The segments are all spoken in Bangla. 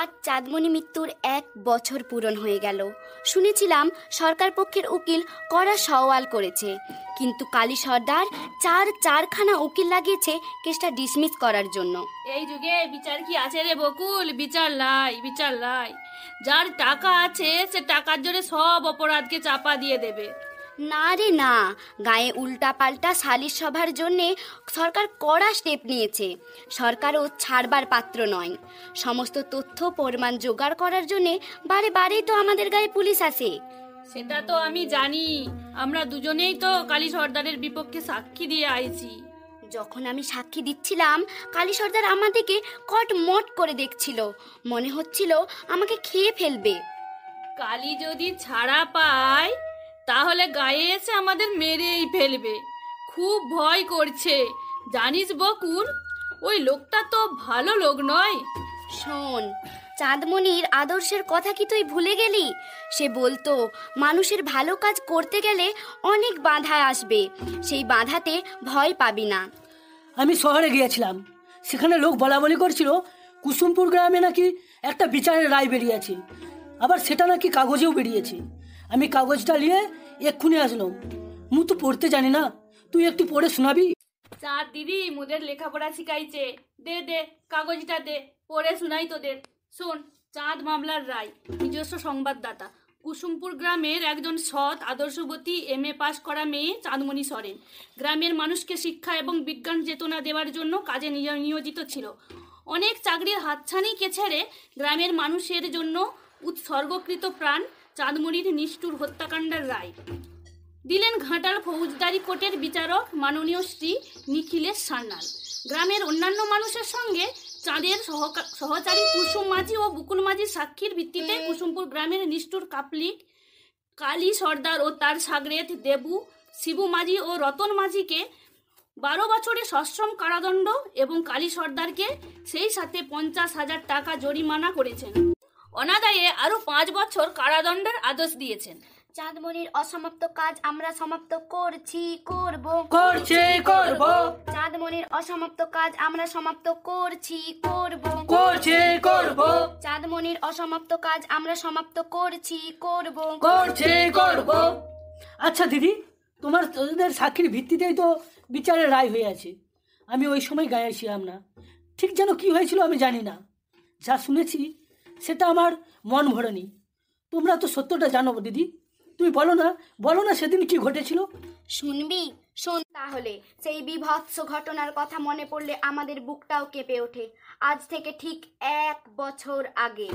আজ চাঁদমণি মৃত্যুর 1 বছর পূরণ হয়ে গেল। শুনেছিলাম সরকার পক্ষের উকিল কড়া সওয়াল করেছে, কিন্তু কালী সর্দার চারখানা উকিল লাগিয়েছে কেসটা ডিসমিস করার জন্য। এই যুগে বিচার কি আছে রে বকুল? বিচার লাই, বিচার লাই। যার টাকা আছে সে টাকার জোরে সব অপরাধকে চাপা দিয়ে দেবে। না রে না, গায়ে উল্টা পাল্টা সালিশ সভার জন্যে সরকার কড়া স্টেপ নিয়েছে। সরকারও ছাড়বার পাত্র নয়। সমস্ত তথ্য প্রমাণ জোগাড় করার জন্যে বারে বারেই তো আমাদের গায়ে পুলিশ আসে। সেটা তো আমি জানি, আমরা দুজনেই তো কালী সর্দারের বিপক্ষে সাক্ষী দিয়ে আইছি। যখন আমি সাক্ষী দিচ্ছিলাম, কালী সর্দার আমাদেরকে কটমট করে দেখছিল, মনে হচ্ছিল আমাকে খেয়ে ফেলবে। কালী যদি ছাড়া পায় তাহলে গায়ে এসে আমাদের মেরেই ফেলবে। খুব ভয় করছে জানিস বকুল, ওই লোকটা তো ভালো লোক নয়। শোন, চাঁদমণির আদর্শের কথা কি তুই ভুলে গেলি? সে বলতো মানুষের ভালো কাজ করতে গেলে অনেক বাধা আসবে, সেই বাধাতে ভয় পাবি না। আমি শহরে গিয়েছিলাম, সেখানে লোক বলাবলি করছিল কুসুমপুর গ্রামে নাকি একটা বিচারের রায় বেরিয়েছে, আবার সেটা নাকি কাগজেও বেরিয়েছে। আমি কাগজটা নিয়ে এক্ষুনি আসলাম। মু তো পড়তে জানি না, তুই একটু পড়ে শোনাবি? চাঁদ দিদি মোদের লেখাপড়া শিখাইছে, দে দে কাগজটা দে, পড়ে শোনাই তোদের। শোন, চাঁদ মামলার রায়। নিজস্ব সংবাদদাতা। কুসুমপুর গ্রামের একজন সৎ আদর্শবতী MA পাস করা মেয়ে চাঁদমণি সরেন গ্রামের মানুষকে শিক্ষা এবং বিজ্ঞান চেতনা দেওয়ার জন্য কাজে নিয়োজিত ছিল। অনেক চাকরির হাতছানিকে ছেড়ে গ্রামের মানুষের জন্য উৎসর্গকৃত প্রাণ চাঁদমণির নিষ্ঠুর হত্যাকাণ্ডের রায় দিলেন ঘাটাল ফৌজদারি কোর্টের বিচারক মাননীয় শ্রী নিখিলেশ সান্যাল। গ্রামের অন্যান্য মানুষের সঙ্গে চাঁদের সহচারী কুসুম মাঝি ও বুকুল মাঝির সাক্ষীর ভিত্তিতে কুসুমপুর গ্রামের নিষ্ঠুর কাপলিক কালী সর্দার ও তার সাগরেদ দেবু, শিবু মাঝি ও রতন মাঝিকে 12 বছরের সশ্রম কারাদণ্ড এবং কালী সর্দারকে সেই সাথে 50,000 টাকা জরিমানা করেছেন। অনাদায়ে আরো 5 বছর কারাদণ্ডের আদেশ দিয়েছেন। চাঁদমণির অসমাপ্ত কাজ আমরা সমাপ্ত করছি, করব। চাঁদমণির অসমাপ্ত কাজ আমরা সমাপ্ত করছি, করব। চাঁদমণির অসমাপ্ত কাজ আমরা সমাপ্ত করছি, করব। আচ্ছা দিদি, তোদের সাক্ষীর ভিত্তিতেই তো বিচারের রায় হয়ে আছে। আমি ওই সময় গায়ে ছিলাম না, ঠিক যেন কি হয়েছিল আমি জানি না। যা শুনেছি সেটা আমার মন ভরেনি। তোমরা তো সত্যটা জানো দিদি, তুমি বলো না সেদিন কি ঘটেছিল? শুনবি? শোন তাহলে। সেই বিভৎস ঘটনার কথা মনে পড়লে আমাদের বুকটাও কেঁপে ওঠে। আজ থেকে ঠিক 1 বছর আগে।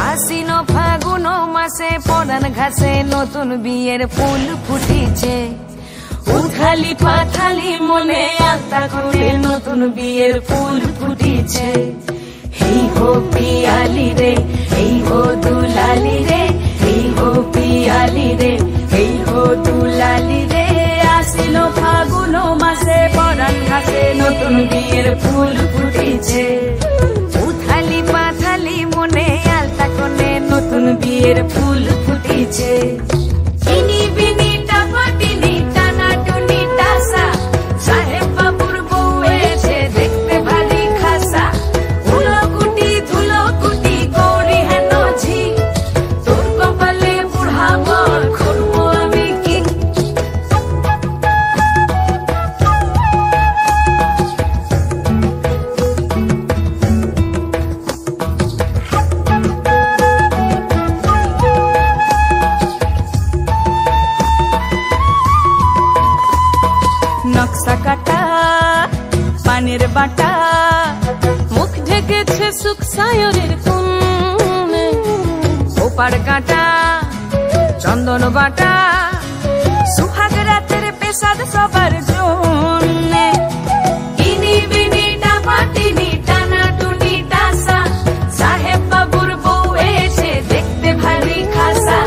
আশ্বিন ফাগুন মাসে পরান ঘাসে নতুন বিয়ের ফুল ফুটিছে। উথালি পাথালি মনে আত্মা করে নতুন বিয়ের ফুল ফুটিছে। এই হো পিয়ালি রে, এই হো দুলালি রে, এই হো পিয়ালি রে, এই হো দুলালি রে। আশ্বিন ফাগুন মাসে পরান ঘাসে নতুন বিয়ের ফুল ফুটিছে। উথালি পাথালি মনে আলতা কোণে নতুন বিয়ের ফুল ফুটিছে। চিনি বিনি টাপাটিনি টানা টুনি টাসা, সাহেব বাবুর বউ এসে দেখতে ভারী খাসা। ধুলো কুটি গৌরী হেন ঝি, তোর কপালে বুড়া বর করবো আমি কি। নকশা কাটা পানের বাটা, মুখ ঢেকেছে সুখ সায়রের কোণে। ওপার কাটা চন্দন বাটা, সুহাগ রাতের পেশাদ সবার জন্যে। ইনি বিনি টাপাটিনি টানা টুনি টাসা, সাহেব বাবুর বউ এসে দেখতে ভারী খাসা।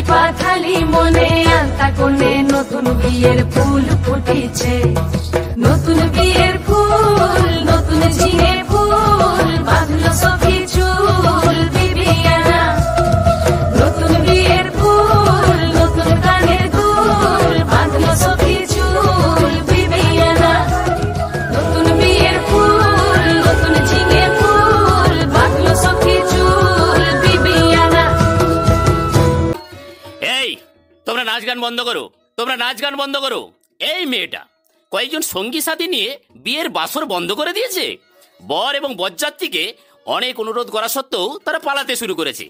পাথালি মনে আলতা কোণে নতুন বিয়ের ফুল ফুটেছে। নতুন বিয়ের ফুল, নতুন ঝিঙে ফুল, বাঁধলো সখী চুল বিবিয়ানা। নতুন বিয়ের ফুল, নতুন কানের দুল, বাঁধলো সখী চুল বিবিয়ানা। নতুন বিয়ের ফুল, নতুন ঝিঙে ফুল, বাঁধলো সখী চুল বিবিয়ানা। এই তোমরা নাচ গান বন্ধ করো, তোমরা নাচ গান বন্ধ করো। এই মেয়েটা কয়েকজন সঙ্গী সাথী নিয়ে বিয়ের বাসর বন্ধ করে দিয়েছে। বর এবং বরযাত্রীকে অনেক অনুরোধ করা সত্ত্বেও তারা পালাতে শুরু করেছে।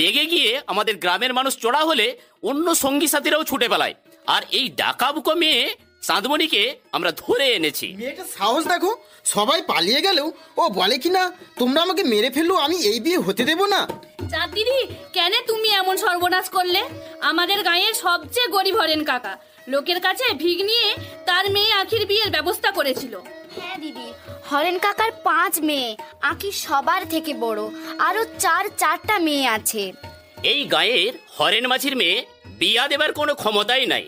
রেগে গিয়ে আমাদের গ্রামের মানুষ চড়া হলে অন্য সঙ্গী সাথীরাও ছুটে পালায়। আর এই ডাকাবুকো মেয়ে চাঁদমণিকে আমরা ধরে এনেছি। মেয়েটা সাহস দেখো, সবাই পালিয়ে গেলেও ও বলে কিনা তোমরা আমাকে মেরে ফেললো, আমি এই বিয়ে হতে দেব না। চাঁদ দিদি, কেন তুমি এমন সর্বনাশ করলে? আমাদের গাঁয়ের সবচেয়ে গরিব হরেন কাকা লোকের কাছে ভিক নিয়ে তার মেয়ে আখির বিয়ের ব্যবস্থা করেছিল। হ্যাঁ দিদি, হরেন কাকার 5 মেয়ে, আঁকি সবার থেকে বড়। আরো 4টা মেয়ে আছে। এই গাঁয়ের হরেন মাঝির মেয়ে বিয়া দেবার কোনো ক্ষমতাই নাই।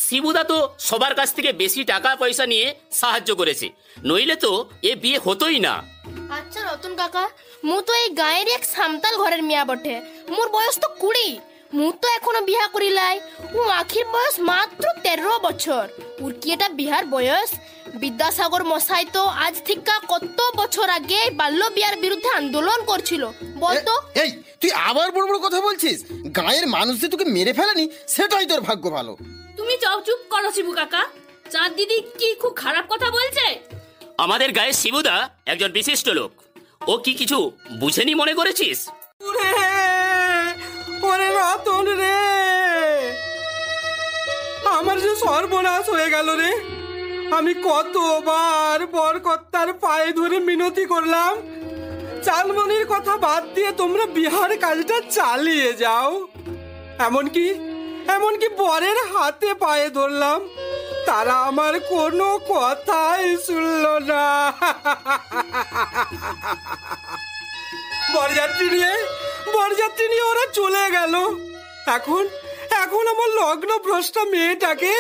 শিবুদা তো সবার কাছ থেকে বেশি টাকা পয়সা নিয়ে সাহায্য করেছে, নইলে তো এ বিয়ে হতোই না। আচ্ছা রতন কাকা, মু তো এই গাঁয়ের এক সামতাল ঘরের মিয়া বটে। মোর বয়স তো 20, মু তো এখনো বিহা করিলাই। ও আখির বয়স মাত্র 13 বছর। ওর কি এটা বিহার বয়স? বিদ্যাসাগর মশাই তো আজ থেকে কত বছর আগে বাল্য বিয়ার বিরুদ্ধে আন্দোলন করছিল বলতো। এই তুই আবার বড় বড় কথা বলছিস? গায়ের মানুষ যে তোকে মেরে ফেলেনি সেটাই তোর ভাগ্য ভালো। তুমি চুপ করো শিবু কাকা। চাঁদ দিদি কি খুব খারাপ কথা বলছে? আমাদের গায়ের শিবুদা একজন বিশিষ্ট লোক, ও কি কিছু বুঝেনি মনে করেছিস? ওরে রতন রে, আমার যে সর্বনাশ হয়ে গেল রে। আমি কতবার বরকর্তার পায়ে ধরে মিনতি করলাম, চাঁদমণির কথা বাদ দিয়ে তোমরা বিহার কাজটা চালিয়ে যাও। এমনকি বরের হাতে পায়ে ধরলাম, তারা আমার কোনো কথাই শুনল না। বরযাত্রী নিয়ে ওরা চলে গেল। এখন আমার লগ্ন ভ্রষ্টা মেয়েটাকে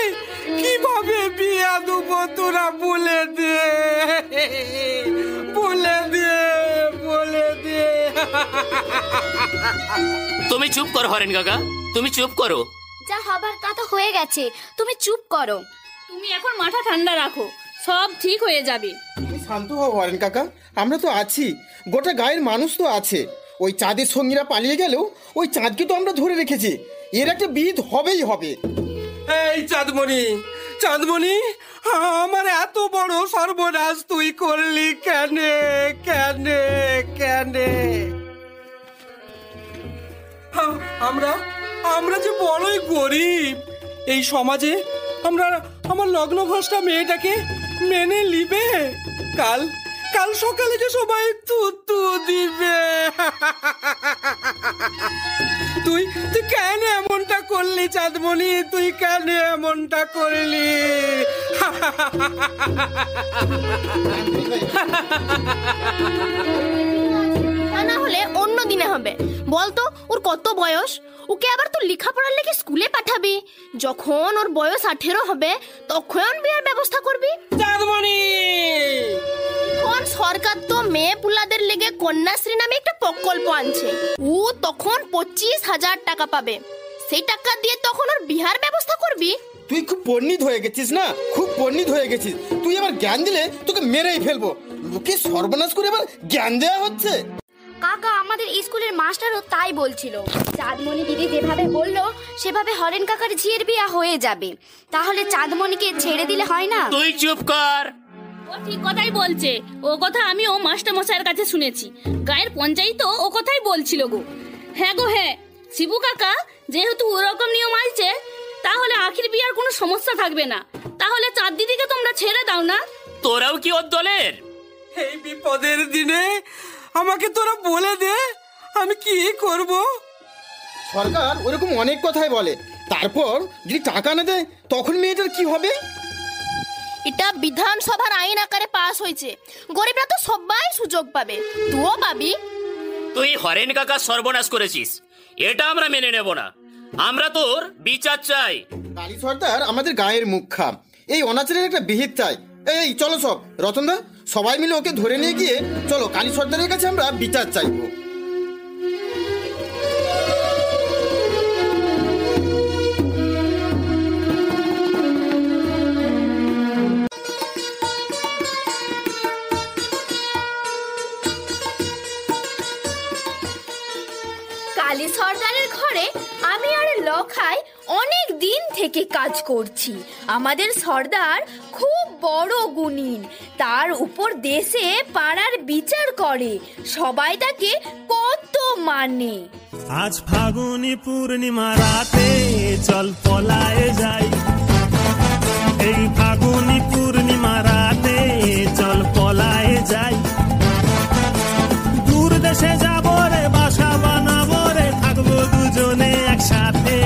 কিভাবে বিয়া দেবো তোরা বলে দে। তুমি চুপ করো হরেন কাকা, তুমি চুপ করো। যা হবার তা তো হয়ে গেছে, তুমি চুপ করো। তুমি এখন মাথা ঠান্ডা রাখো, সব ঠিক হয়ে যাবে। শান্ত হও হরেন কাকা, আমরা তো আছি, গোটা গায়ের মানুষ তো আছে। ওই চাঁদের সঙ্গীরা পালিয়ে গেলেও ওই চাঁদকে তো আমরা ধরে রেখেছি। এর একটা বিধ হবেই হবে। এই চাঁদমণি, আমার এত বড় সর্বনাশ তুই করলি কেন? আমরা যে বড়ই গরিব এই সমাজে। আমার লগ্নভ্রষ্টা মেয়েটাকে মেনে নিবে? কাল সকালে যে সবাই তুতু দিবে। তুই কেন এমনটা করলি চাঁদমণি? তুই কেন এমনটা করলি? না হলে অন্য দিনে হবে। বলতো ওর কত বয়স? ওকে আবার তুই লেখাপড়ার লেগে স্কুলে পাঠাবি। যখন ওর বয়স 18 হবে তখন বিয়ের ব্যবস্থা করবি। চাঁদমণি, এখন সরকার তো মেয়ে পুলাদের লেগে কন্যাশ্রী নামে একটা প্রকল্প আনছে। ও তখন 25,000 টাকা পাবে। সেই টাকা দিয়ে তখন ওর বিহার ব্যবস্থা করবি। তুই খুব পণ্ডিত হয়ে গেছিস না, খুব পণ্ডিত হয়ে গেছিস। তুই আবার জ্ঞান দিলে তোকে মেরেই ফেলবো। লোকে সর্বনাশ করে আবার জ্ঞান দেওয়া হচ্ছে। কাকা, আমাদের স্কুলের মাস্টারও তাই বলছিল। চাঁদমণি দিদি যেভাবে বললো সেভাবে হরেন কাকার ঝিয়ের বিয়া হয়ে যাবে। তাহলে চাঁদমণিকে ছেড়ে দিলে হয় না? তুই চুপ কর। ও ঠিক কথাই বলছে। ও কথা আমিও মাস্টার মশাইয়ের কাছে শুনেছি। গায়ের পঞ্চায়েতও ও কথাই বলছিল গো। হ্যাঁ গো হ্যাঁ, শিবু কাকা, যেহেতু ওরকম নিয়ম আছে তাহলে আখির বিয়ার কোনো সমস্যা থাকবে না। তাহলে চাঁদ দিদিকে তোমরা ছেড়ে দাও না। তোরাও কি ওর দলের? এই বিপদের দিনে আমাকে তোরা বলে দে, আমি কি করব? সরকার ওরকম অনেক কথাই বলে, তারপর যদি টাকা না দেয় তখন মেয়েটার কি হবে? এটা বিধানসভার আইন আকারে পাস হয়েছে। গরিবরা তো সবাই সুযোগ পাবে, তুইও পাবি। তুই হরেন কাকা সর্বনাশ করেছিস, এটা আমরা মেনে নেব না। আমরা তোর বিচার চাই। কালী সর্দার আমাদের গায়ের মুখ্যা, এই অনাচারের একটা বিহিত চাই। এই চলো সব, রতনদা সবাই মিলে ওকে ধরে নিয়ে গিয়ে চলো কালী সর্দারের কাছে আমরা বিচার চাইবো। কালী সর্দারের ঘরে আমি আর লখাই অনেক দিন থেকে কাজ করছি। আমাদের সর্দার খুব বড় গুণী, তার উপর দেশে পাড়ার বিচার করে, সবাই তাকে কত মানে। আজ ফাগুনি পূর্ণিমা রাতে চল পলায়ে যাই, এই ফাগুনি পূর্ণিমা রাতে চল পলায়ে যাই। দূর দেশে যাব রে, বাসা বানাবো রে, থাকবো দুজনে একসাথে,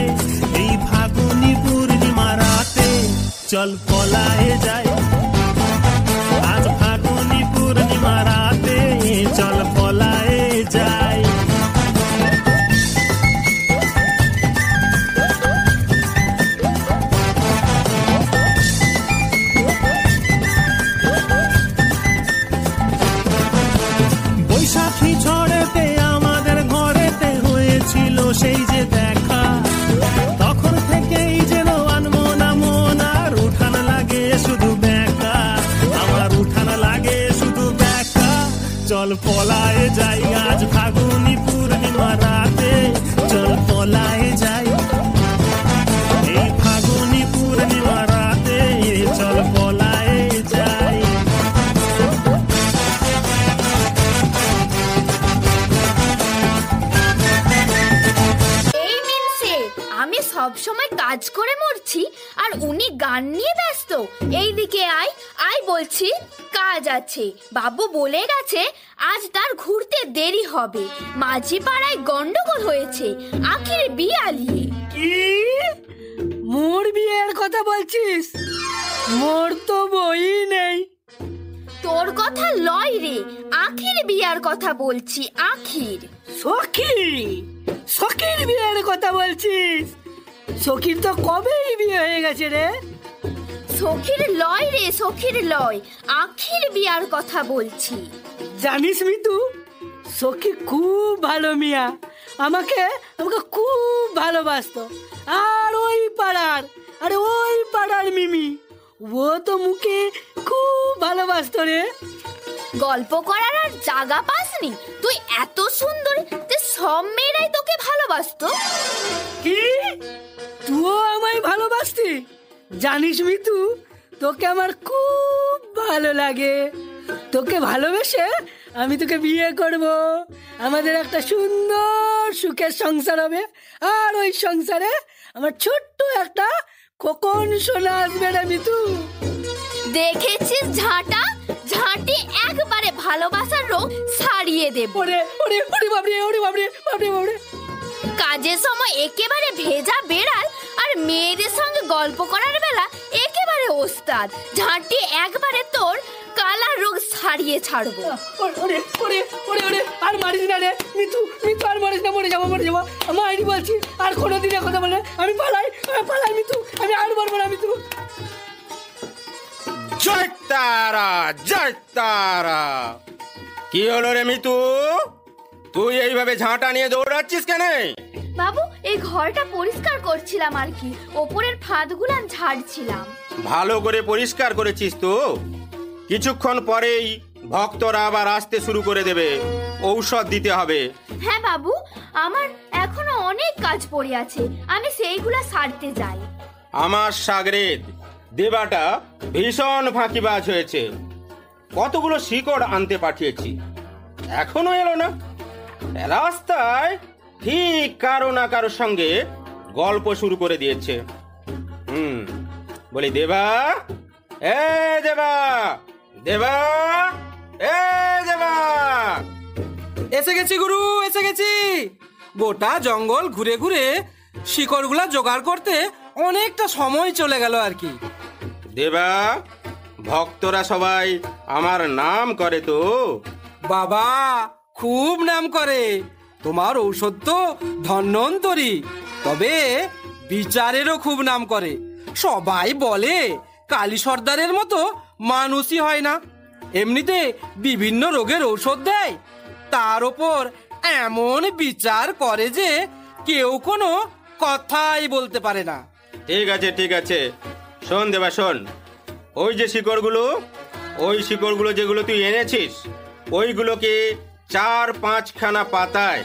এই ফাগুনি পূর্ণিমা রাতে চল পলায়ে যাই। আজ ফাগুনি পূর্ণিমা রাতে চল পলায়ে যাই। বৈশাখী ঝড়েতে আমাদের ঘরেতে হয়েছিল সেই যে দেখা, তখন থেকেই যেন আনমনা মন, আর উঠান লাগে শুধু বেকা, আমার উঠান লাগে শুধু বেকা। চল পলায়ে যাই আজ ফাগুনি পূর্ণিমা রাতে, চল পলায়ে যাই, এই ফাগুনি পূর্ণিমা রাতে চল পলায়ে যাই। এই মিনসে, আমি সব সময় কাজ করে মরছি আর উনি গান নিয়ে ব্যস্ত। এইদিকে আয় আয় বলছি, কাজ আছে। বাবু বলে গেছে আজ তার ঘুরতে দেরি হবে, মাঝি পাড়ায় গন্ডগোল হয়েছে আখির বিয়া নিয়ে। কি মোর বিয়ের কথা বলছিস? মোর তো বই নেই। তোর কথা লয় রে, আখির বিয়ার কথা বলছি, আখির। সখী, সখীর বিয়ের কথা বলছিস? সখীর তো কবেই বিয়ে হয়ে গেছে রে। সখীর লয় রে, সখীর লয়, আখির বিয়ার কথা বলছি। জানিস মিতু, সখী খুব ভালো মিয়া, আমাকে আমাকে খুব ভালোবাসতো। আর ওই পাড়ার মিমি, ও তো মুখে খুব ভালোবাসতো রে। গল্প করার আর জায়গা পাসনি? তুই এত সুন্দর যে সব মেয়েরাই তোকে ভালোবাসতো। কি তুইও আমায় ভালোবাসতি? জানিস মিতু, তোকে আমার খুব ভালো লাগে। তোকে ভালোবেসে আমি তোকে বিয়ে করব, আমাদের একটা সুন্দর সুখের সংসার হবে, আর ওই সংসারে আমার ছোট্ট একটা খোকন সোনা আসবে রে মিতু। দেখেছিস ঝাঁটা, ঝাঁটি একবারে ভালোবাসার রোগ সারিয়ে দেব। ওরে ওরে ওরে বাবরে, ওরে বাবরে, বাবরে বাবরে। কাজের সময় একেবারে ভেজা বেড়াল, আর মেয়েদের সঙ্গে গল্প করার বেলা একেবারে ওস্তাদ। ঝাঁটি একবারে তোর কালা রোগ সারিয়ে ছাড়বো। ওরে ওরে ওরে ওরে, আর মারিস না রে মিতু, মিতু আর মারিস না, মরে যাবো মরে যাবো। আমি বলছি আর কোনোদিনের কথা বলে আমি পালাই মিতু, আমি আর বলবো না মিতু। জয় তারা, জয় তারা। কি হলো রে মিতু, তুই এইভাবে ঝাঁটা নিয়ে দৌড়াচ্ছিস কেন? বাবু, এই ঘরটা পরিষ্কার করছিলাম আর কি, ওপরের ফাঁদগুলো ঝাড়ছিলাম। ভালো করে পরিষ্কার করেছিস তো? কিছুক্ষণ পরেই ভক্তরা আবার আসতে শুরু করে দেবে, ঔষধ দিতে হবে। হ্যাঁ বাবু, আমার এখনো অনেক কাজ পড়ে আছে, আমি সেইগুলা সারতে যাই। আমার সাগরেদ দেবাটা ভীষণ ফাঁকিবাজ হয়েছে, কতগুলো শিকড় আনতে পাঠিয়েছি, এখনো এলো না। রাস্তায় ঠিক কারো না কারোর সঙ্গে গল্প শুরু করে দিয়েছে। বলি দেবা, এ দেবা, দেবা, এ দেবা। এসে গেছি গুরু, এসে গেছি। গোটা জঙ্গল ঘুরে ঘুরে শিকড়গুলা জোগাড় করতে অনেকটা সময় চলে গেল আর কি। দেবা, ভক্তরা সবাই আমার নাম করে তো? বাবা, খুব নাম করে। তোমার ঔষধ তো ধন্বন্তরী, তবে বিচারেরও খুব নাম করে। সবাই বলে কালী সর্দারের মতো মানুষই হয় না। এমনিতে বিভিন্ন রোগের ঔষধ দেয়, তার ওপর এমন বিচার করে যে কেউ কোনো কথাই বলতে পারে না। ঠিক আছে ঠিক আছে, শোন দেবা শোন, ওই যে শিকড়গুলো, ওই শিকড়গুলো যেগুলো তুই এনেছিস, ওইগুলোকে 4-5খানা পাতায়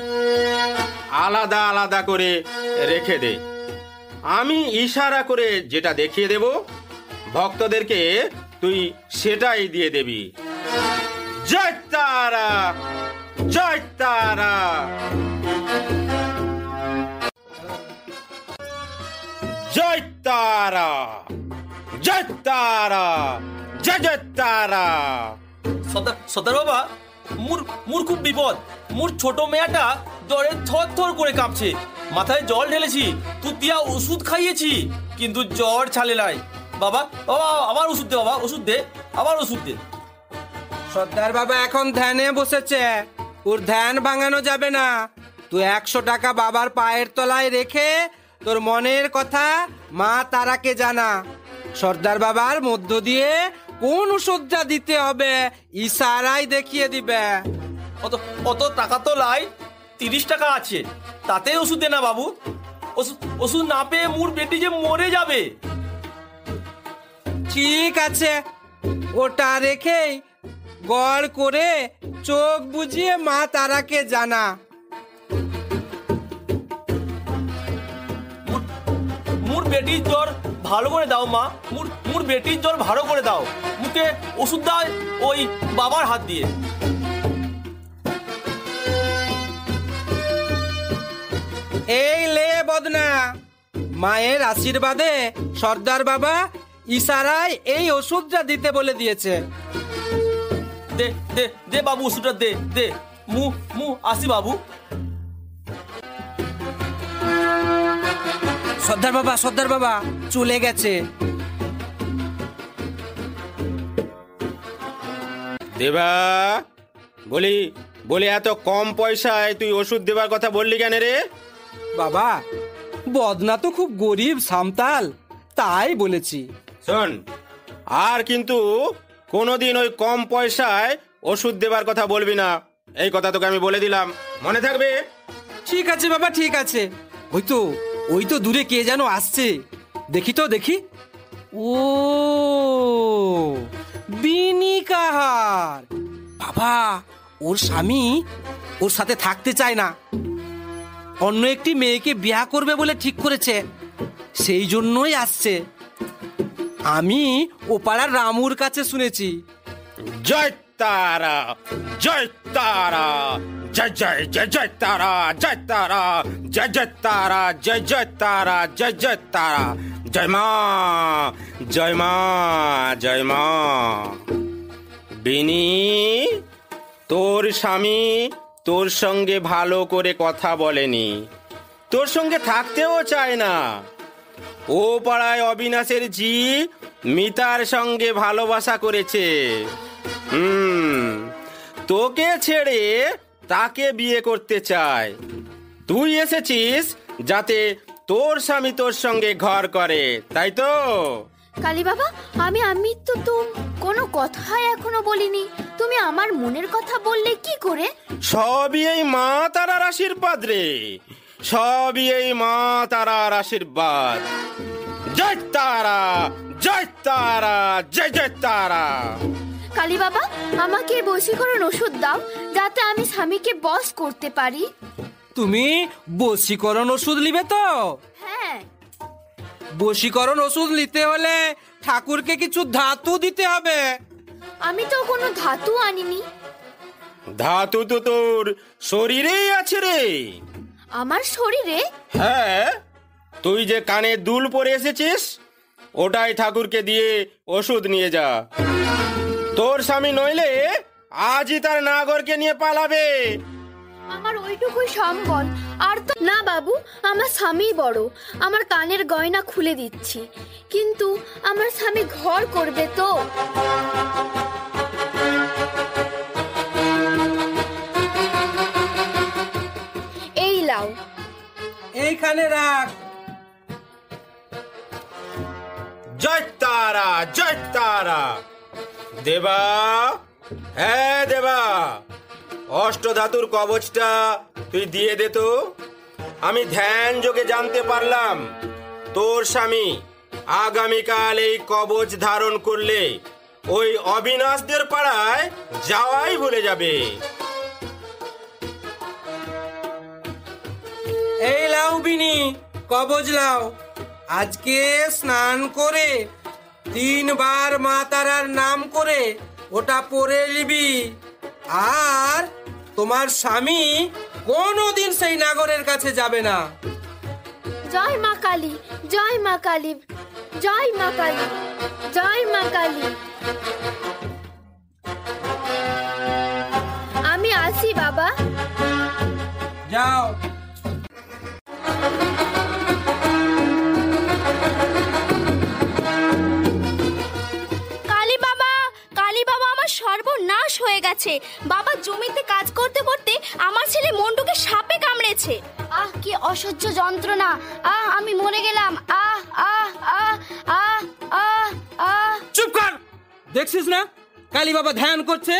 আলাদা আলাদা করে রেখে দে। আমি ইশারা করে যেটা দেখিয়ে দেব, ভক্তদেরকে তুই সেটাই দিয়ে দেবি। জয় তারা, জয় তারা। জয় তারা, জয় তারা, জয় জয় তারা। সর্দার বাবা, মুর খুব বিপদ। মুর ছোট মেয়েটা জ্বরে থর করে কাঁপছে। মাথায় জল ঢেলেছি, তুতিয়া ওষুধ খাইয়েছি, কিন্তু জ্বর ছালে নাই। বাবা বাবা আবার ওষুধ দে, বাবা ওষুধ দে, আবার ওষুধ দে। সর্দার বাবা এখন ধ্যানে বসেছে, ওর ধ্যান ভাঙানো যাবে না। তুই 100 টাকা বাবার পায়ের তলায় রেখে তোর মনের কথা মা তারাকে জানা। সর্দার বাবার মধ্য দিয়ে কোন ওষুধটা দিতে হবে ইশারায় দেখিয়ে দিবে। অত টাকা তো লাই, 30 টাকা আছে, তাতে ওষুধ দে না বাবু। ওষুধ না পেয়ে মোর বেটি যে মরে যাবে। ঠিক আছে, ওটা রেখেই গড় করে চোখ বুজিয়ে মা তারাকে জানা। মোর বেটির জ্বর ভালো করে দাও মা, মোর বেটির জ্বর ভালো করে দাও। মুখে ওষুধ দাও ওই বাবার হাত দিয়ে। এই লে বদনা, মায়ের আশীর্বাদে সর্দার বাবা ইশারায় এই ওষুধটা দিতে বলে দিয়েছে। দে দে দে বাবু, ওষুধটা দে দে। মু আসি বাবু। সর্দার বাবা চলে গেছে। দেবা, বলি এত কম পয়সায় তুই ওষুধ দেবার কথা বললি কেন রে? বাবা, বদনা তো খুব গরিব সামতাল, তাই বলেছি। শোন, আর কিন্তু কোনোদিন ওই কম পয়সায় ওষুধ দেবার কথা বলবি না, এই কথা তোকে আমি বলে দিলাম, মনে থাকবে? ঠিক আছে বাবা, ঠিক আছে। ওই তো দূরে কে যেন আসছে, দেখি। ও বিনি কাহার বাবা, ওর স্বামী ওর সাথে থাকতে চায় না, অন্য একটি মেয়েকে বিয়া করবে বলে ঠিক করেছে, সেই জন্যই আসছে। আমি ও পাড়ার রামুর কাছে শুনেছি। জয় তারা, জয় তারা, জয় জয় জয় জয় তারা, জয় তারা, জয় জয় তারা, জয় জয় তারা, জয় জয় তারা, জয় মা, জয় মা, জয় মা। বিনি, তোর স্বামী তোর সঙ্গে ভালো করে কথা বলেনি, তোর সঙ্গে থাকতেও চায় না। ও পাড়ায় অবিনাশের জি মিতার সঙ্গে ভালোবাসা করেছে। তোকে ছেড়ে তাকে বিয়ে করতে চায়। তুই এসেছিস যাতে তোর স্বামী তোর সঙ্গে ঘর করে, তাই তো? কালী বাবা, আমি তো কোনো কথাই এখনো বলিনি। তুমি আমার মনের কথা বললে কি করে? সবই এই মা তারার আশীর্বাদ রে, সবই এই মা তারার আশীর্বাদ। জয় তারা, জয় তারা, জয় জয় তারা। কালী বাবা, আমাকে বশীকরণ ওষুধ দাও, যাতে আমি স্বামীকে বশ করতে পারি। তুমি বশীকরণ ওষুধ নিবে তো? হ্যাঁ। বশীকরণ ওষুধ নিতে হলে ঠাকুরকে কিছু ধাতু দিতে হবে। আমি তো কোনো ধাতু আনিনি। ধাতু তো তোর শরীরেই আছে রে। আমার শরীরে? হ্যাঁ, তুই যে কানে দুল পরে এসেছিস, ওটাই ঠাকুরকে দিয়ে ওষুধ নিয়ে যা। তোর স্বামী নইলে আজই তার নাগরকে নিয়ে পালাবে। আমার ওইটুকুই সম্বল, আর তো না বাবু। আমার স্বামী বড়, আমার কানের গয়না খুলে দিচ্ছি, কিন্তু আমার স্বামী ঘর করবে তো। এই লাও। এই এইখানে রাখ। জয় তারা, জয় তারা। দেবা, হ্যাঁ দেবা, অষ্টধাতুর কবচটা তুই দিয়ে দে তো। আমি ধ্যান যোগে জানতে পারলাম তোর স্বামী আগামীকাল এই কবচ ধারণ করলে ওই অবিনাশদের পাড়ায় যাওয়াই ভুলে যাবে। এই লাও বিনি, কবজ লাও। আজকে স্নান করে 3 বার মা তারার নাম করে ওটা পরে নিবি। আর তোমার স্বামী কোনোদিন সেই নাগরের কাছে যাবে না। জয় মা কালী, জয় মা কালী, জয় মা কালী, জয় মা কালী। আমি আসি বাবা। যাও। কালী বাবা, কালী বাবা, আমার সর্বনাশ হয়ে গেছে। বাবা জমিতে কাজ করতে করতে আমার ছেলে মন্টুকে সাপে কামড়েছে। আহ, কি অসহ্য যন্ত্রণা। আহ, আমি মরে গেলাম। আহ আহ আহ আহ আহ আহ। চুপ কর। দেখছিস না কালী বাবা ধ্যান করছে?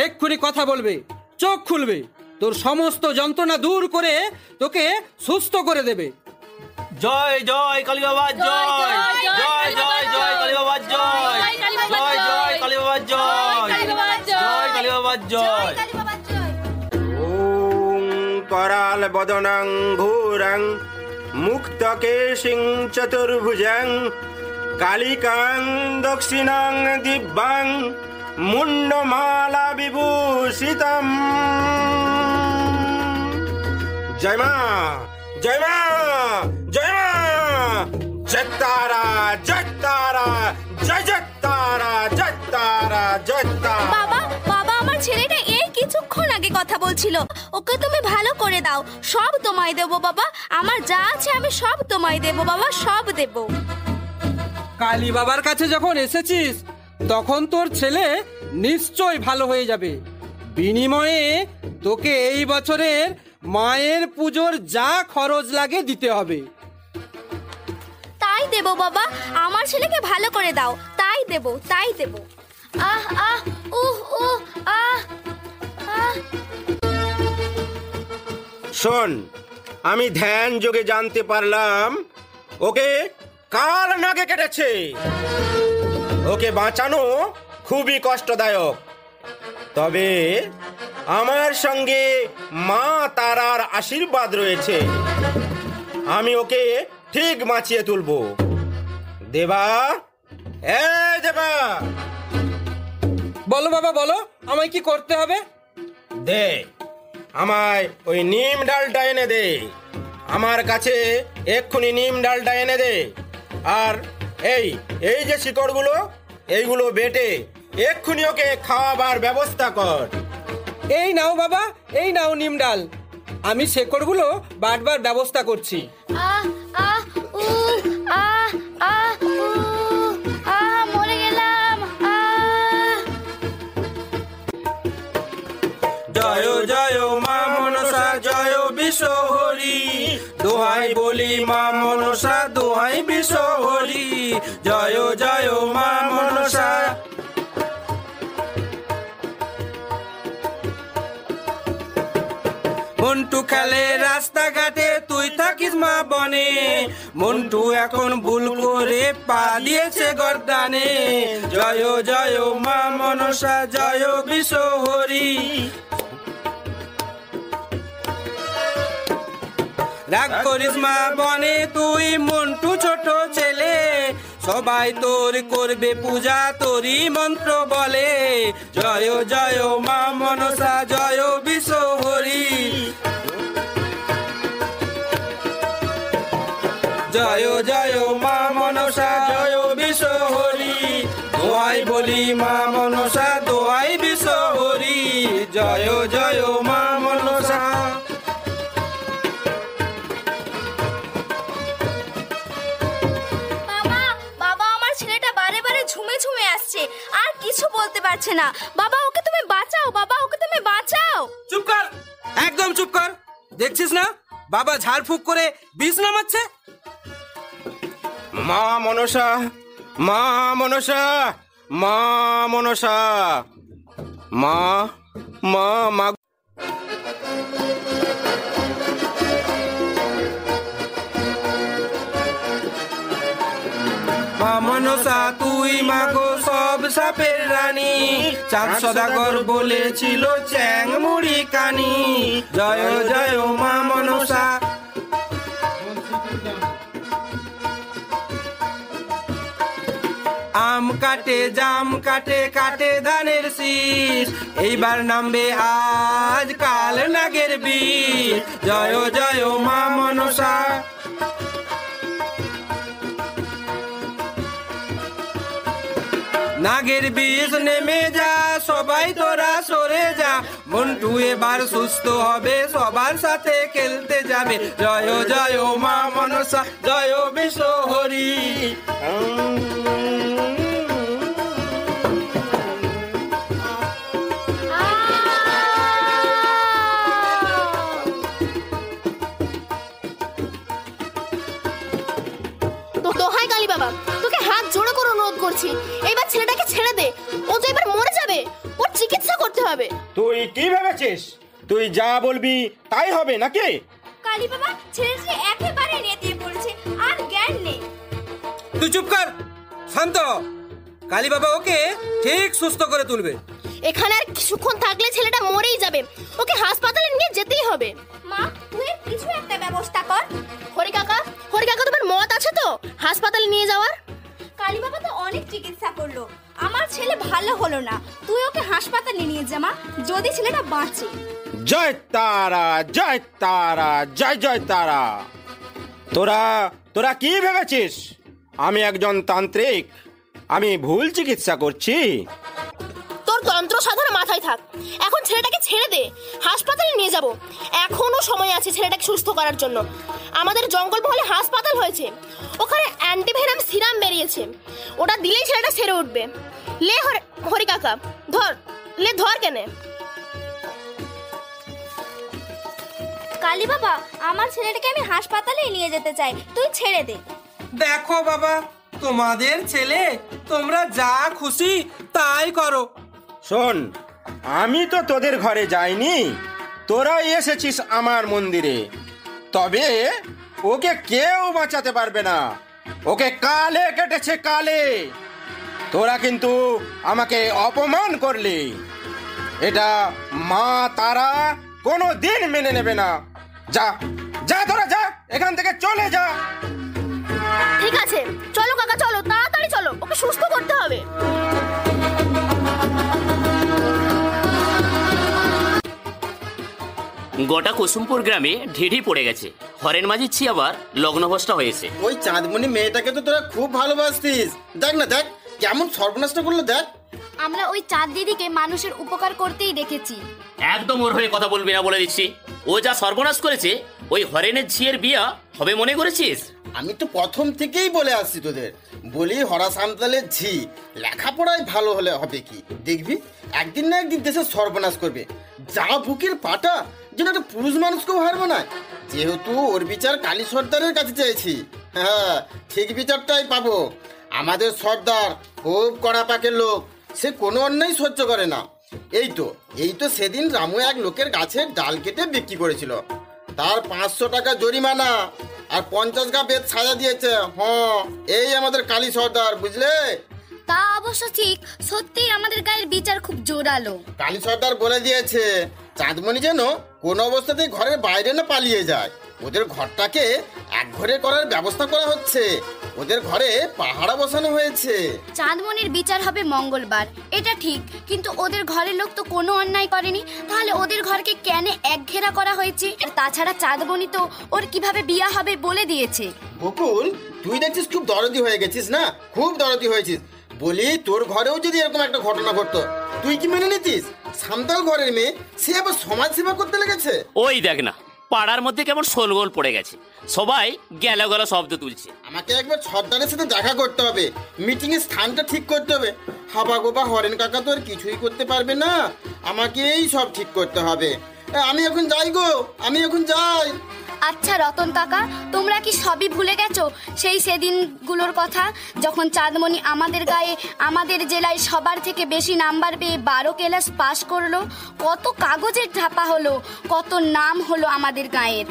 এক্ষুনি কথা বলবে, চোখ খুলবে, তোর সমস্ত যন্ত্রণা দূর করে তোকে সুস্থ করে দেবে। জয় জয় কালী বাবা, জয় জয় জয় জয় কালী বাবা, জয় জয় জয় কালী বাবা, জয় জয় কালী বাবা, জয়। ওম कराल बदनं घोरं मुक्तकेशिं चतुर्भुजं कालिकां दक्षिणां दिव्यां मुंडमाला विभूषितं। जय मां, जय मां, जय मां, जय तारा, जय तारा, जय जय तारा, जय तारा, जय तारा। বাবা, বাবা, আমার ছেলেটা এই কিছুক্ষণ আগে কথা বলছিল। ওকে তুমি ভালো করে দাও, সব তোমায় দেবো বাবা। আমার যা আছে আমি সব তোমায় দেবো বাবা, সব দেবো। কালী বাবার কাছে যখন এসেছিস তখন তোর ছেলে নিশ্চয় ভালো হয়ে যাবে। বিনিময়ে তোকে এই বছরের মায়ের পুজোর যা খরচ লাগে দিতে হবে। তাই দেবো বাবা, আমার ছেলেকে ভালো করে দাও। তাই দেবো, তাই দেবো। আহ আহ উহ উহ আহ আহ। শোন, আমি ধ্যান যোগে জানতে পারলাম ওকে কাল নাগে কেটেছে। ওকে বাঁচানো খুবই কষ্টদায়ক। তবে আমার সঙ্গে মা তারার আশীর্বাদ রয়েছে, আমি ওকে ঠিক বাঁচিয়ে তুলবো। দেবা, এ দেবা। বলো বাবা, বলো আমায় কি করতে হবে? দে, আমায় ওই নিম ডালটা এনে দে। আমার কাছে এক্ষুনি নিম ডালটা এনে দে। আর এই এই যে শিকড়গুলো, এইগুলো বেটে এক্ষুনি ওকে খাওয়াবার ব্যবস্থা কর। এই নাও বাবা, এই নাও নিম ডাল। আমি শেকড়গুলো বাটবার ব্যবস্থা করছি। আহ আহ উহ আহ আহ উহ আহ, মরে গেলাম। আহ। জয় জয় মা মনসা, জয় বিশ্বহরি। দোহাই বলি মা মনসা, দোহাই বিশ্বহরি। জয় জয় মা মনসা। মন্টু খেলে রাস্তাঘাটে, তুই থাকিস মা বনে। মন্টু এখন ভুল করে পা দিয়েছে গর্দানে। জয় জয় মা মনসা, জয় বিশ্বহরি। রাগ করিস মা বনে, তুই মন্টু ছোট ছেলে। সবাই তোর করবে পূজা, তোরই মন্ত্র বলে। জয় জয় মা মনসা, জয় বিশ্বহরি। জয় জয় মা মনসা, জয় বিশ্বহরি। দোহাই বলি মা মনসা, দোহাই বিশ্বহরি। জয় জয় মা মনসা। বাবা, বাবা, আমার ছেলেটা বারে বারে ঝুমে ঝুমে আসছে, আর কিছু বলতে পারছে না। বাবা, ওকে তুমি বাঁচাও, বাবা, ওকে তুমি বাঁচাও। চুপ কর, একদম চুপ কর। দেখছিস না বাবা ঝাড়ফুঁক করে বিষ নামাচ্ছে। মা মনসা, মা মনসা, মা মনসা, মা মা মা। মা মনসা তুই মাগো সব সাপের রানী, চাঁদ সদাগর বলেছিল চ্যাং মুড়ি কানি। জয় জয় মা মনসা। আম কাটে জাম কাটে কাটে ধানের শীষ, এইবার নামবে আজ কাল নাগের বিষ। জয় জয় মা মনসা। নাগের বিষ নেমে যা, সবাই তোরা সরে যা, মন্টু এবার সুস্থ হবে, সবার সাথে খেলতে যাবে। জয় জয় মা মনসা, জয় বিশ্ব হরি। দোহাই কালী বাবা, তোকে হাত জোড়ো করে অনুরোধ করছি, এইবার ছেলেটাকে ছেড়ে দে। ও তো এবার মরে যাবে, ওর চিকিৎসা করতে হবে। তুই কি ভেবেছিস তুই যা বলবি তাই হবে নাকি? কালী বাবা, ছেলেটি একেবারে নেতিয়ে পড়েছে, আর জ্ঞান নেই। তুই চুপ কর, শান্ত। কালী বাবা ওকে ঠিক সুস্থ করে তুলবে। এখানে আর কিছুক্ষণ থাকলে ছেলেটা মরেই যাবে, ওকে হাসপাতালে নিয়ে যেতেই হবে। মা, তুই কিছু একটা ব্যবস্থা কর। হরি কাকা, তোমার মত আছে তো হাসপাতালে নিয়ে যাওয়ার? কালী বাবা তো অনেক চিকিৎসা করলো, আমার ছেলে ভালো হলো না। তুই ওকে হাসপাতালে নিয়ে যা মা, যদি ছেলেটা বাঁচে। জয় তারা, জয় তারা, জয় জয় তারা। তোরা তোরা কি ভেবেছিস আমি একজন তান্ত্রিক, আমি ভুল চিকিৎসা করছি? তোর তন্ত্র সাধনা মাথায় থাক, এখন ছেলেটাকে ছেড়ে দে, হাসপাতালে নিয়ে যাব। এখনো সময় আছে ছেলেটাকে সুস্থ করার জন্য। আমাদের জঙ্গল মহলে হাসপাতাল হয়েছে, ওখানে অ্যান্টিভেনাম সিরাম বেরিয়েছে, ওটা দিলেই ছেলেটা সেরে উঠবে। লে হরি কাকা, ধর, লে ধর কেনে। কালী বাবা, আমার ছেলেটাকে আমি হাসপাতালে নিয়ে যেতে চাই, তুই ছেড়ে দে। দেখো বাবা, তোমাদের ছেলে, তোমরা যা খুশি তাই করো। শোন, আমি তো তোদের ঘরে যাইনি, তোরাই এসেছিস আমার মন্দিরে। তবে ওকে কেউ বাঁচাতে পারবে না, ওকে কালে কেটেছে কালে। তোরা কিন্তু আমাকে অপমান করলি, এটা মা তারা কোনো দিন মেনে নেবে না। যা যা, তোরা যা, এখান থেকে চলে যা। ঠিক আছে, চলো কাকা, চলো তাড়াতাড়ি চলো, ওকে সুস্থ করতে হবে। গোটা কুসুমপুর গ্রামে ঢিঢি পড়ে গেছে। হরেন মাঝির ছি আবার লগ্নভ্রষ্ট হয়েছে। ওই চাঁদমণি মেয়েটাকে তো তোরা খুব ভালোবাসতিস, দেখ না দেখ কেমন সর্বনাশটা করলো, দেখ। আমরা ওই চাঁদ দিদিকে মানুষের উপকার করতেই দেখেছি। একদম ওর হয়ে কথা বলবি না বলে দিচ্ছি। ও যা সর্বনাশ করেছে, ওই হরেনের ঝিয়ের বিয়া হবে মনে করেছিস? আমি তো প্রথম থেকেই বলে আসছি তোদের, বলি হরা সান্তালের ঝি লেখাপড়ায় ভালো হলে হবে কি, দেখবি একদিন না একদিন দেশের সর্বনাশ করবে। যা বুকের পাটা, যেন একটা পুরুষ মানুষকেও হারবো না। যেহেতু ওর বিচার কালী সর্দারের কাছে চেয়েছি, হ্যাঁ ঠিক বিচারটাই পাবো। আমাদের সর্দার খুব কড়া পাকের লোক, সে কোনো অন্যায় সহ্য করে না। এই তো সেদিন রামু এক লোকের গাছের ডাল কেটে বিক্রি করেছিল, তার 500 টাকা জরিমানা আর 50 গা বেত সাজা দিয়েছে। হ্যাঁ, এই আমাদের কালী সর্দার, বুঝলে? তা অবশ্য ঠিক, সত্যি আমাদের গায়ের বিচার খুব জোরালো। কালী সর্দার বলে দিয়েছে চাঁদমণি যেন কোনো অবস্থাতেই ঘরের বাইরে না পালিয়ে যায়। ওদের ঘরটাকে এক ঘরে করার ব্যবস্থা করা হচ্ছে, ওদের ঘরে পাহারা বসানো হয়েছে। চাঁদমণির বিচার হবে মঙ্গলবার, এটা ঠিক, কিন্তু ওদের ঘরের লোক তো কোনো অন্যায় করেনি, তাহলে ওদের ঘরকে কেন একঘেরা করা হয়েছে? তাছাড়া চাঁদমণি তো ওর কিভাবে বিয়া হবে বলে দিয়েছে। বকুল, তুই দেখছিস খুব দরদি হয়ে গেছিস না, খুব দরদি হয়েছিস। বলি তোর ঘরেও যদি এরকম একটা ঘটনা ঘটতো, তুই কি মেনে নিতিস? সান্তাল ঘরের মেয়ে, সে আবার সমাজ সেবা করতে লেগেছে। ওই দেখ না, পাড়ার মধ্যে কেমন শোলগোল পড়ে গেছে, সবাই গেল গেল শব্দ তুলছে। আমাকে একবার সর্দারের সাথে দেখা করতে হবে, মিটিং এর স্থানটা ঠিক করতে হবে। হাবা গোবা হরেন কাকা তো আর কিছুই করতে পারবে না, আমাকেই সব ঠিক করতে হবে। আমি এখন যাই গো, আমি এখন যাই। আচ্ছা রতন কাকা, তোমরা কি সবই ভুলে গেছো সেই সেদিনগুলোর কথা, যখন চাঁদমণি আমাদের গায়ে, আমাদের জেলায় সবার থেকে বেশি নাম্বার পেয়ে 12 ক্লাস পাশ করলো? কত কাগজের ছাপা হলো, কত নাম হলো আমাদের গায়ের।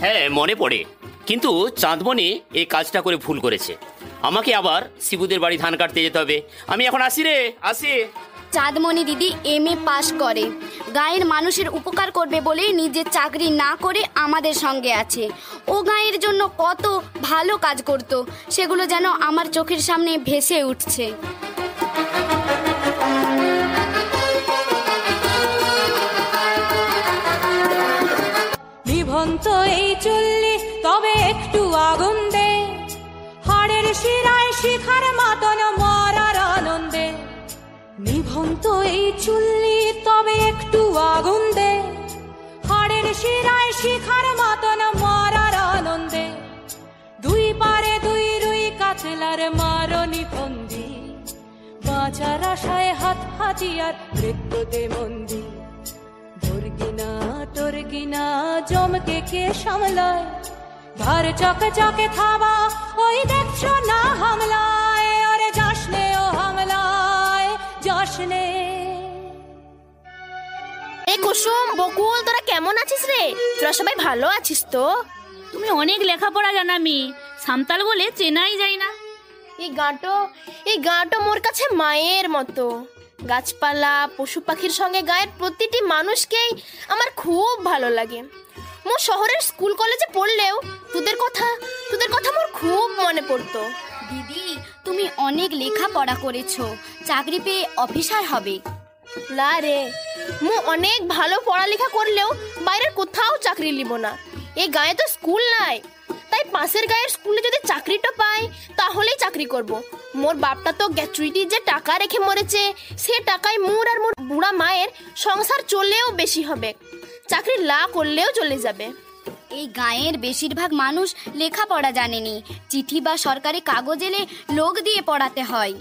হ্যাঁ মনে পড়ে, কিন্তু চাঁদমণি এই কাজটা করে ভুল করেছে। আমাকে আবার শিবুদের বাড়ি ধান কাটতে যেতে হবে। আমি এখন আসি রে, আসি। চাঁদমণি দিদি MA পাশ করে, গায়ের মানুষের উপকার করবে বলে নিজের চাকরি না করে আমাদের সঙ্গে আছে। ও গায়ের জন্য কত ভালো কাজ করত, সেগুলো যেন আমার চোখের সামনে ভেসে উঠছে। নিভন্ত এই চুল্লি তবে একটু আগুন দে, হাড়ের শিরায় শিখার মাতন মরার আনন্দে। নিভন্ত এই চুল্লি তবে একটু আগুন দে, হাড়ের শিরায় শিখার মাতন মরার আনন্দে। দুই পারে দুই রুই কাতলার মারনি ফন্দি, বাঁচার আশায় হাত হাতিয়ার মৃত্যুতে মন্দি। টর্গিনা জমকে কে সামলায়, ধার চকে চকে থাবা ওই দেখছো না হামলায়। আরে যাসনে ও হামলায় যাসনে। এই কুসুম, বকুল, তোরা কেমন আছিস রে? তোরা সবাই ভালো আছিস তো? তুমি অনেক লেখাপড়া জানামি, সান্তাল বলে চেনাই যায় না। এই গাঁটো মোর কাছে মায়ের মতো। গাছপালা, পশু পাখির সঙ্গে গায়ের প্রতিটি মানুষকেই আমার খুব ভালো লাগে। মোর শহরের স্কুল কলেজে পড়লেও তোদের কথা মোর খুব মনে পড়তো। দিদি, তুমি অনেক লেখাপড়া করেছো, চাকরি পেয়ে অফিসার হবে। না রে, মু অনেক ভালো পড়ালেখা করলেও বাইরের কোথাও চাকরি লিব না। এই গায়ে তো স্কুল নাই, তাই পাশের গায়ের স্কুলে যদি চাকরিটা পাই তাহলেই চাকরি করব। মোর বাপটা তো গ্র্যাচুইটি যে টাকা রেখে মরেছে, সে টাকায় মোর আর মোর বুড়া মায়ের সংসার চললেও বেশি হবে, চাকরি লা করলেও চলে যাবে। এই গায়ের বেশিরভাগ মানুষ লেখাপড়া জানেনি, চিঠি বা সরকারি কাগজ এলে লোক দিয়ে পড়াতে হয়।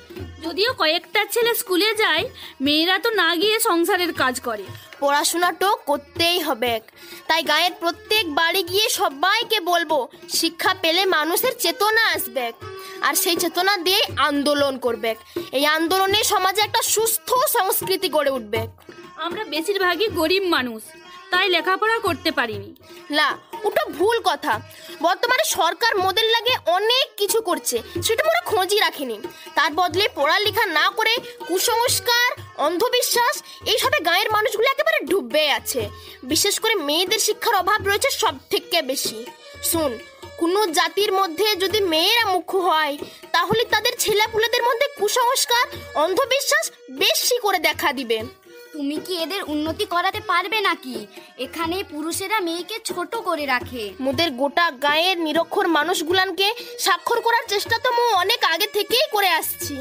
যদিও কয়েকটা ছেলে স্কুলে যায়, মেয়েরা তো না গিয়ে সংসারের কাজ করে। পড়াশোনা তো করতেই হবে, তাই গায়ের প্রত্যেক বাড়ি গিয়ে সবাইকে বলবো শিক্ষা পেলে মানুষের চেতনা আসবে, আর সেই চেতনা দিয়ে আন্দোলন করবে। এই আন্দোলনে সমাজে একটা সুস্থ সংস্কৃতি গড়ে উঠবে। আমরা বেশিরভাগই গরিব মানুষ, তাই লেখাপড়া করতে পারিনি। না, ওটা ভুল কথা। বর্তমানে সরকার মোদের লাগে অনেক কিছু করছে, সেটা মোরা খোঁজই রাখিনি। তার বদলে পড়ালেখা না করে কুসংস্কার, অন্ধবিশ্বাস এইসবে গায়ের মানুষগুলো একেবারে ডুবে আছে। বিশেষ করে মেয়েদের শিক্ষার অভাব রয়েছে সব থেকে বেশি। শুন, কোনো জাতির মধ্যে যদি মেয়েরা মুখ্য হয়, তাহলে তাদের ছেলেপুলেদের মধ্যে কুসংস্কার, অন্ধবিশ্বাস বেশি করে দেখা দিবে। তুমি কি এদের উন্নতি করাতে পারবে নাকি? এখানে পুরুষেরা মেয়েকে ছোট করে রাখে। মোদের গোটা গায়ের নিরক্ষর মানুষগুলানকে স্বাক্ষর করার চেষ্টা তো মু অনেক আগে থেকেই করে আসছি,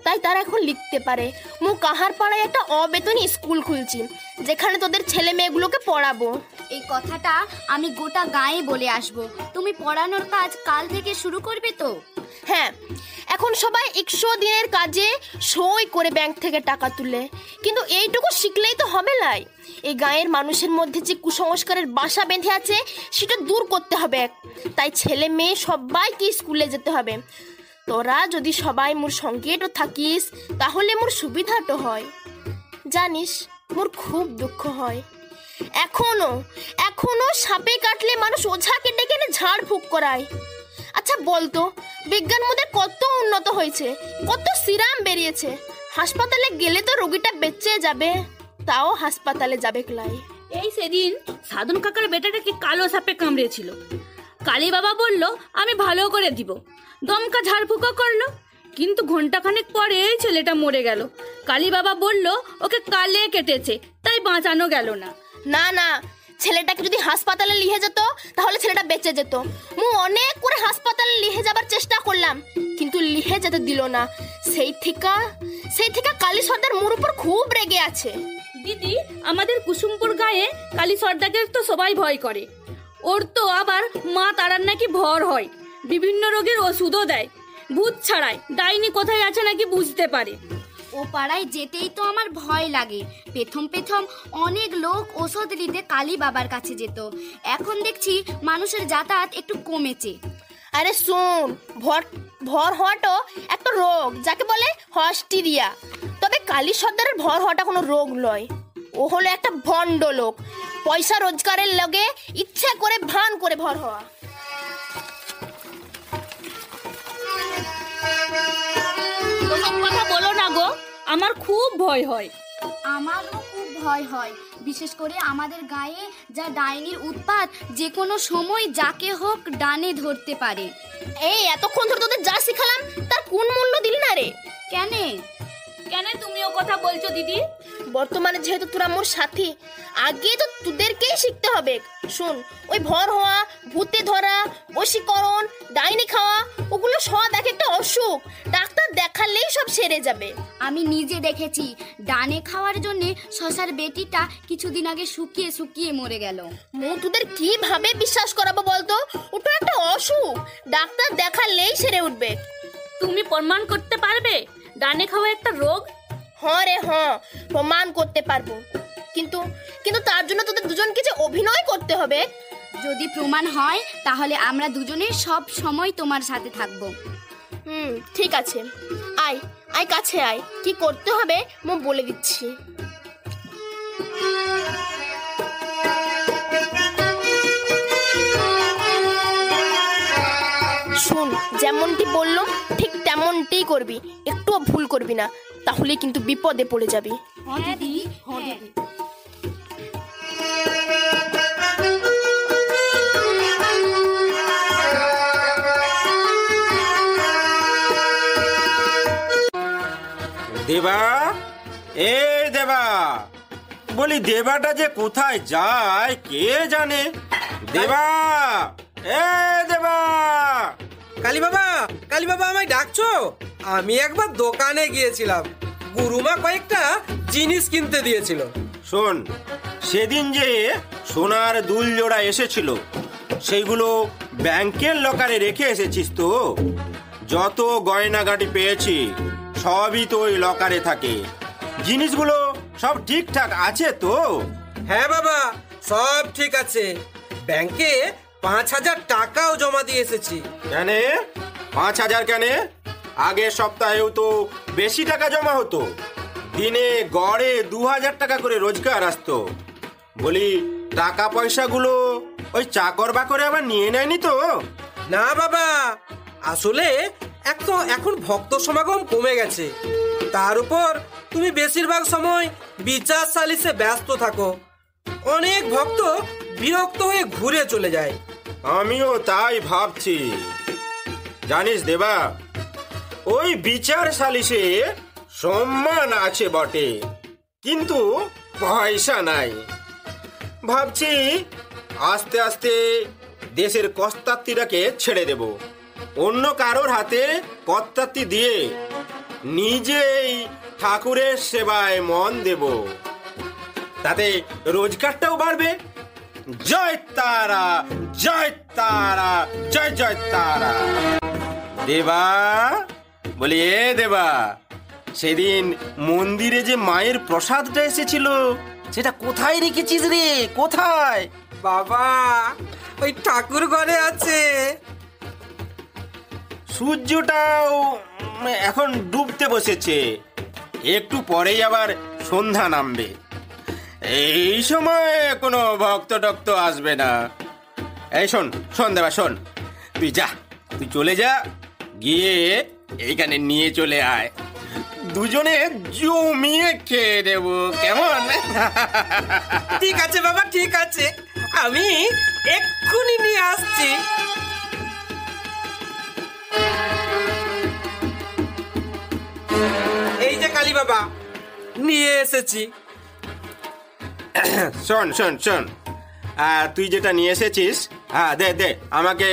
তাই তারা এখন লিখতে পারে। মু কাহার পাড়ায় একটা অবেতনী স্কুল খুলছি, যেখানে তোদের ছেলে মেয়েগুলোকে পড়াবো। এই কথাটা আমি গোটা গায়ে বলে আসবো। তুমি পড়ানোর কাজ কাল থেকে শুরু করবে তো? হ্যাঁ, এখন সবাই 100 দিনের কাজে সই করে ব্যাংক থেকে টাকা তুলে, কিন্তু এইটুকু শিখলেই তো হবে লাই। এই গায়ের মানুষের মধ্যে যে কুসংস্কারের বাসা বেঁধে আছে সেটা দূর করতে হবে। তাই ছেলে মেয়ে সবাইকে স্কুলে যেতে হবে। তোরা যদি সবাই মোর সঙ্গে তো থাকিস, তাহলে মোর সুবিধাটো হয়। জানিস, মোর খুব দুঃখ হয়। এখনো সাপে কাটলে মানুষ ওঝাকে ডেকে এনে ঝাড় ফুঁক করায়। আচ্ছা বলতো, বিজ্ঞান মোদের কত উন্নত হয়েছে, কত সিরাম বেরিয়েছে, হাসপাতালে গেলে তো রোগীটা বেঁচে যাবে, তাও হাসপাতালে যাবে ক্লাই। এই সেদিন সাধন কাকার বেটাটাকে কালো সাপে কামড়েছিল। কালী বাবা বলল আমি ভালো করে দিব, দমকা ঝাড়ফুঁকো করলো, কিন্তু ঘন্টাখানেক পরে ছেলেটা মরে গেল। কালী বাবা বলল ওকে কালে কেটেছে, তাই বাঁচানো গেল না। না, ছেলেটাকে যদি হাসপাতালে লিহে যেত তাহলে ছেলেটা বেঁচে যেত। মু অনেক করে হাসপাতালে লিহে যাবার চেষ্টা করলাম, কিন্তু লিহে যেতে দিল না। সেই থেকে কালী সর্দার মোর উপর খুব রেগে আছে। দিদি, আমাদের কুসুমপুর গায়ে কালী সর্দারকে তো সবাই ভয় করে। ওর তো আবার মা তারার নাকি ভর হয়, বিভিন্ন রোগের ওষুধও দেয়, ভূত ছাড়ায়, ডাইনি কোথায় আছে নাকি বুঝতে পারে। ও পাড়ায় যেতেই তো আমার ভয় লাগে। প্রথম অনেক লোক ওষুধ নিতে কালী বাবার কাছে যেত, এখন দেখছি মানুষের যাতায়াত একটু কমেছে। আরে শোন, ভর হওয়াটাও একটা রোগ, যাকে বলে হস্টিরিয়া। তবে কালী সর্দারের ভর হওয়াটা কোনো রোগ নয়, ও হলো একটা ভণ্ড লোক, পয়সা রোজগারের লগে ইচ্ছা করে ভান করে ভর হওয়া। ওসব কথা বলো না গো, আমার খুব ভয় হয়। আমারও খুব ভয় হয়, বিশেষ করে আমাদের গায়ে যা ডাইনির উৎপাত, যে কোনো সময় যাকে হোক ডানে ধরতে পারে। এই এতক্ষণ ধরে তোদের যা শিখালাম তার কোন মূল্য দিলি না রে? কেন তুমি ও কথা বলছো দিদি? বর্তমানে যেহেতু তোরা মোর সাথী, আগে তো তোদেরকেই শিখতে হবে। শুন, ওই ভর হওয়া, ভূতে ধরা, বশীকরণ, ডাইনি খাওয়া, ওগুলো সব এক একটা অসুখ, ডাক্তার দেখালেই সব সেরে যাবে। আমি নিজে দেখেছি, ডানে খাওয়ার জন্য শশার বেটিটা কিছুদিন আগে শুকিয়ে মরে গেল। তোদের কিভাবে বিশ্বাস করাবো বলতো? ওটা একটা অসুখ, ডাক্তার দেখালেই সেরে উঠবে। তুমি প্রমাণ করতে পারবে ডানে খাওয়া একটা রোগ? হ্যাঁ রে হ্যাঁ, প্রমাণ করতে পারবো, কিন্তু তার জন্য তোদের দুজনকে যে অভিনয় করতে হবে। যদি প্রমাণ হয় তাহলে আমরা দুজনে সব সময় তোমার সাথে থাকবো। ঠিক আছে, আয় কাছে আয়, কি করতে হবে মো বলে দিচ্ছি। শুন, যেমনটি বললাম ঠিক তেমনটি করবি, একটুও ভুল করবি না, তাহলে কিন্তু বিপদে পড়ে যাবি। দেবা, এই দেবা, বলি দেবাটা যে কোথায় যায় কে জানে? দেবা, দেবা। কালী বাবা আমায় ডাকছো? আমি একবার দোকানে গিয়েছিলাম, গুরুমা কয়েকটা জিনিস কিনতে দিয়েছিল। শোন, সেদিন যে সোনার দুল জোড়া এসেছিল সেইগুলো ব্যাংকের লকারে রেখে এসেছিস তো? যত গয়নাগাটি পেয়েছি সবই তো ওই লকারে থাকে। জিনিসগুলো সব ঠিকঠাক আছে তো? হ্যাঁ বাবা, সব ঠিক আছে। ব্যাংকে 5,000 টাকাও জমা দিয়ে এসেছি। কেন 5,000 কেন? আগের সপ্তাহেও তো বেশি টাকা জমা হতো, দিনে গড়ে 2,000 টাকা করে রোজগার আসতো। বলি টাকা পয়সাগুলো ওই চাকর বাকরে আবার নিয়ে নেয়নি তো? না বাবা, আসলে এখন ভক্ত সমাগম কমে গেছে, তার উপর তুমি বেশিরভাগ সময় বিচার সালিসে ব্যস্ত থাকো, অনেক ভক্ত বিরক্ত হয়ে ঘুরে চলে যায়। আমিও তাই ভাবছি। জানিস দেবা, ওই বিচার সালিসে সম্মান আছে বটে, কিন্তু পয়সা নাই। ভাবছি আস্তে আস্তে দেশের কস্তাত্তিরাকে ছেড়ে দেব, অন্য কারোর হাতে কর্তাত্তি দিয়ে নিজেই ঠাকুরের সেবায় মন দেব, তাতে রোজগারটাও বাড়বে। জয় তারা, জয় তারা, জয় জয় তারা। দেবা, বলি দেবা, সেদিন মন্দিরে যে মায়ের প্রসাদটা এসেছিল সেটা কোথায় রেখেছিস রে? কোথায়? বাবা, ওই ঠাকুর ঘরে আছে। সূর্যটাও এখন ডুবতে বসেছে, একটু পরেই আবার সন্ধ্যা নামবে। এই সময় কোনো ভক্ত টক্ত আসবে না। এই শোন দেবা, শোন, তুই চলে যা, গিয়ে এইখানে নিয়ে চলে আয়, দুজনে জমিয়ে খেয়ে দেবো, কেমন? ঠিক আছে বাবা, ঠিক আছে, আমি এক্ষুনি নিয়ে আসছি। এই যে কালী বাবা, নিয়ে এসেছি। শোন, তুই যেটা নিয়ে এসেছিস, দে আমাকে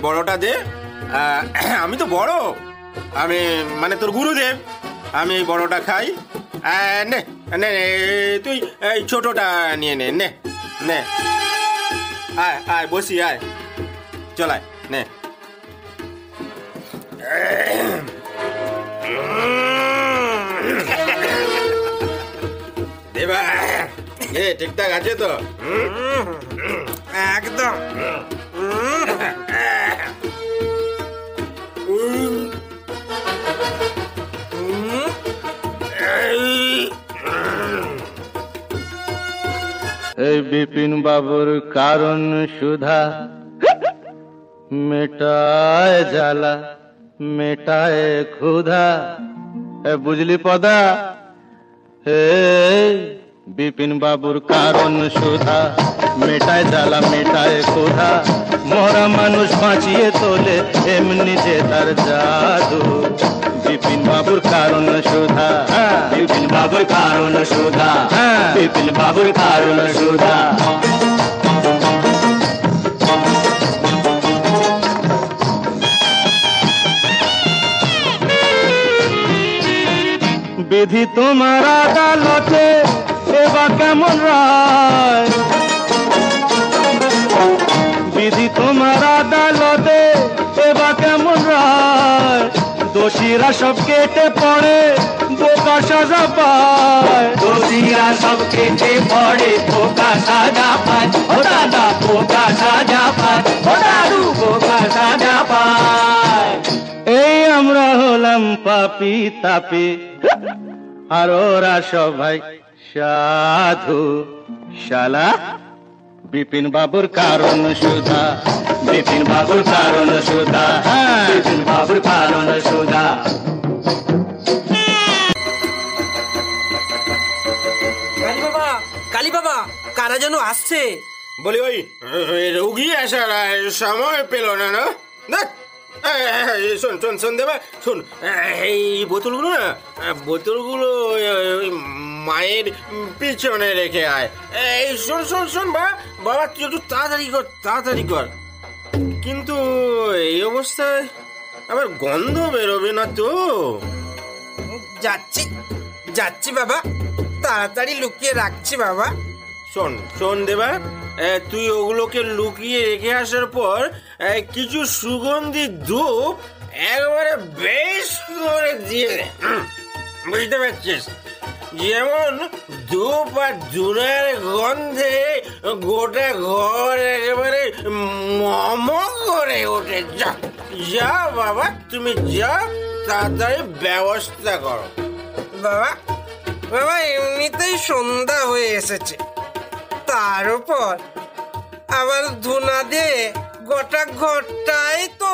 বড়টা দে। আমি তো বড়, আমি মানে তোর গুরুদেব, আমি বড়টা খাই। নে তুই এই ছোটটা নিয়ে নে। আয় বসি, আয়, চল, নে। ঠিকঠাক আছে তো? একদম। এই বিপিন বাবুর কারণ সুধা মেটায় জ্বালা মেটায় ক্ষুধা। বুঝলি পদা? হে বিপিন বাবুর কারণ সুধা মেটায় জ্বালা মেটায় ক্ষুধা। মরা মানুষ বাঁচিয়ে তোলে এমনি যে তার জাদু। বিপিন বাবুর কারণ সুধা, বিপিন বাবুর কারণ সুধা, বিপিন বাবুর কারণ সুধা। বিধি তোমার আদালতে এবার কেমন রায়? বিধি তোমার আদালতে এবার কেমন রায়? দোষীরা সব কেটে পড়ে বোকা সাজা পায়। দোষীরা সব কেটে পড়ে বোকা সাজা পায়। ও দাদা বোকা সাজা পায়, ও দাদু বোকা সাজা পায়। এই আমরা হলাম পাপি তাপি আর ওরা সবাই সাধু। শালা বিপিন বাবুর কারণ সুধা, বিপিন বাবুর কারণ সুধা, বিপিন বাবুর কারণ সুধা। কালী বাবা কারা যেন আসছে। বলি ওই রুগী আসার সময় পেল না না? শোন শোন শোন দেবা শোন, এই বোতলগুলো না, বোতলগুলো মায়ের পিছনে রেখে আয়। এই শোন শোন শোন বাবা তুই একটু তাড়াতাড়ি কর, তাড়াতাড়ি কর। কিন্তু এই অবস্থায় আবার গন্ধ বেরোবে না তো? যাচ্ছি যাচ্ছি বাবা, তাড়াতাড়ি লুকিয়ে রাখছি বাবা। শোন শোন দেবা, তুই ওগুলোকে লুকিয়ে রেখে আসার পর কিছু সুগন্ধি ধূপ একবারে বেশ করে দিয়ে দে। বুঝতে পারছিস? যেমন ধূপ আর ধুনার গন্ধে গোটা ঘর একেবারে মম করে ওঠে। যা যা বাবা, তুমি যা, তাড়াতাড়ি ব্যবস্থা করো। বাবা বাবা এমনিতেই সন্ধ্যা হয়ে এসেছে, তার উপর আবার ধুনা দিয়ে গোটা ঘরটাই তো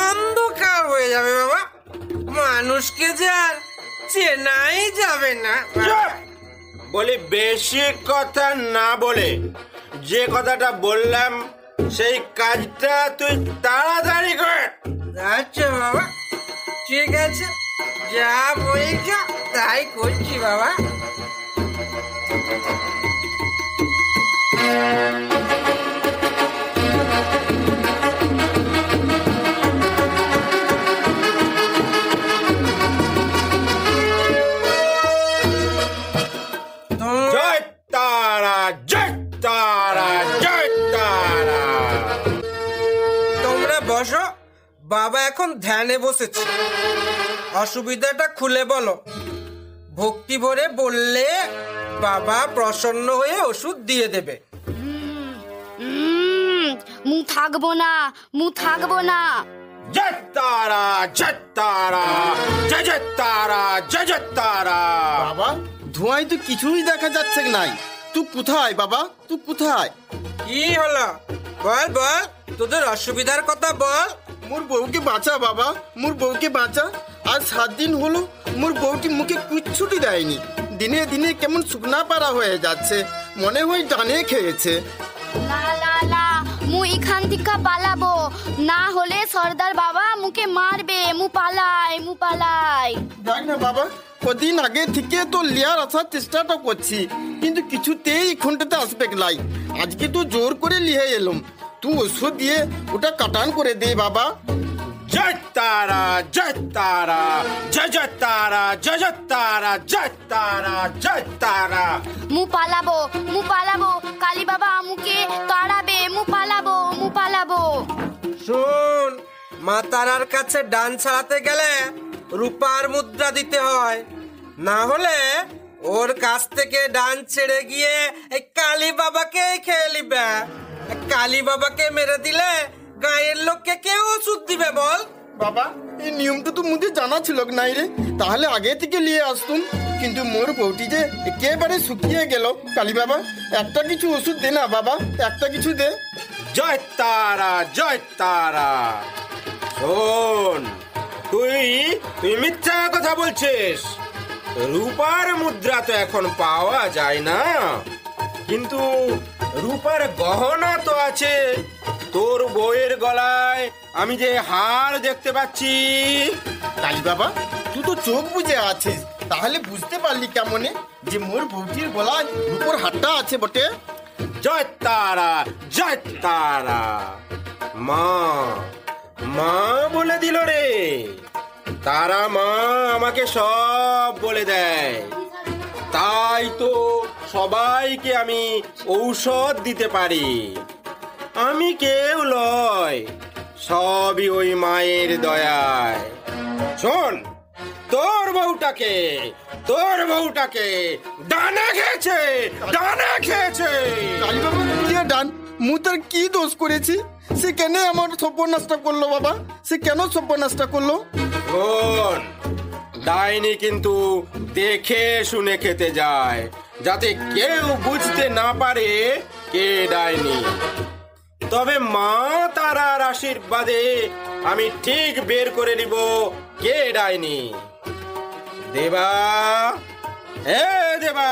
অন্ধকার হয়ে যাবে বাবা। মানুষকে যে আর চেনাই যাবে না। বলি বেশি কথা না বলে যে কথাটা বললাম সেই কাজটা তুই তাড়াতাড়ি কর। আচ্ছা বাবা ঠিক আছে, যা বলছ তাই করছি বাবা। জয় তারা, জয় তারা, জয় তারা। তোমরা বসো, বাবা এখন ধ্যানে বসেছে। অসুবিধাটা খুলে বলো। ভক্তি ভরে বললে বাবা প্রসন্ন হয়ে ওষুধ দিয়ে দেবে। মু থাকবো না, মু থাকবো না। জয় তারা, জয় তারা, জয় জয় তারা, জয় জয় তারা। বাবা ধোঁয়ায় তো কিছুই দেখা যাচ্ছে নাই। তুই কোথায় বাবা, তুই কোথায়? কি হলো বল বল, তোদের অসুবিধার কথা বল। মোর বউকে বাঁচা বাবা, মোর বউকে বাঁচা। আজ 7 দিন হলো মোর বউটি মুখে কিচ্ছুটি দেয়নি। দিনে দিনে কেমন শুকনা পাড়া হয়ে যাচ্ছে, মনে হয় ডানে খেয়েছে। না না না, মু এখান থেকে পালাবো, না হলে সর্দার বাবা মুকে মারবে। মু পালাই, মু পালাই। দেখ না বাবা, কদিন আগে থেকে তো লিয়ার আসার চেষ্টাটা করছি, কিন্তু কিছুতেই ঘন্টাতে আসবে লাই। আজকে তো জোর করে লিয়ে এলাম, তুই ওষুধ দিয়ে ওটা কাটান করে দে বাবা। জয় তারা, জয় তারা, জয় জয় তারা, জয় জয় তারা, জয় তারা, জয় তারা। মু পালাবো, মু পালাবো, কালী বাবা মুকে তাড়াবে। মু পালাবো, মু পালাবো। শোন, মা তারার কাছে ডান ছাড়াতে গেলে রূপার মুদ্রা দিতে হয়, না হলে ওর কাছ থেকে ডান ছেড়ে গিয়ে এই কালী বাবাকে খেয়ে নিবে। কালী বাবাকে মেরে দিলে গায়ের লোককে কেউ ওষুধ দিবে বল? বাবা, এই নিয়মটা তো মুঝে জানা ছিল নাই রে, তাহলে আগে থেকে নিয়ে আসতুম। কিন্তু মোর বউটি যে একেবারে শুকিয়ে গেল। কালী বাবা, একটা কিছু ওষুধ দে না বাবা, একটা কিছু দে। জয় তারা, জয় তারা। শোন, তুই মিথ্যা কথা বলছিস। রূপার মুদ্রা তো এখন পাওয়া যায় না, কিন্তু রূপার গহনা তো আছে। তোর বউয়ের গলায় আমি যে হার দেখতে পাচ্ছি। কালী বাবা, তুই তো চোখ বুঝে আছিস, তাহলে বুঝতে পারলি কেমনে যে মোর বউটির গলায় রূপোর হারটা আছে বটে? জয় তারা, জয় তারা। মা, মা বলে দিল রে। তারা মা আমাকে সব বলে দেয়, তাই তো সবাইকে আমি ঔষধ দিতে পারি। আমি কেউ লয়, সবই ওই মায়ের দয়ায়। শোন, তোর বউটাকে ডানে খেয়েছে, ডানে খেয়েছে। কালী বাবা, কি ডান? মু তার কি দোষ করেছি? সে কেন আমার সর্বনাশটা করলো বাবা? সে কেন সর্বনাশটা করলো? শোন, ডাইনি কিন্তু দেখে শুনে খেতে যায়, যাতে কেউ বুঝতে না পারে কে ডাইনি। তবে মা তারার আশীর্বাদে আমি ঠিক বের করে নিব কে ডাইনি। দেবা, এ দেবা,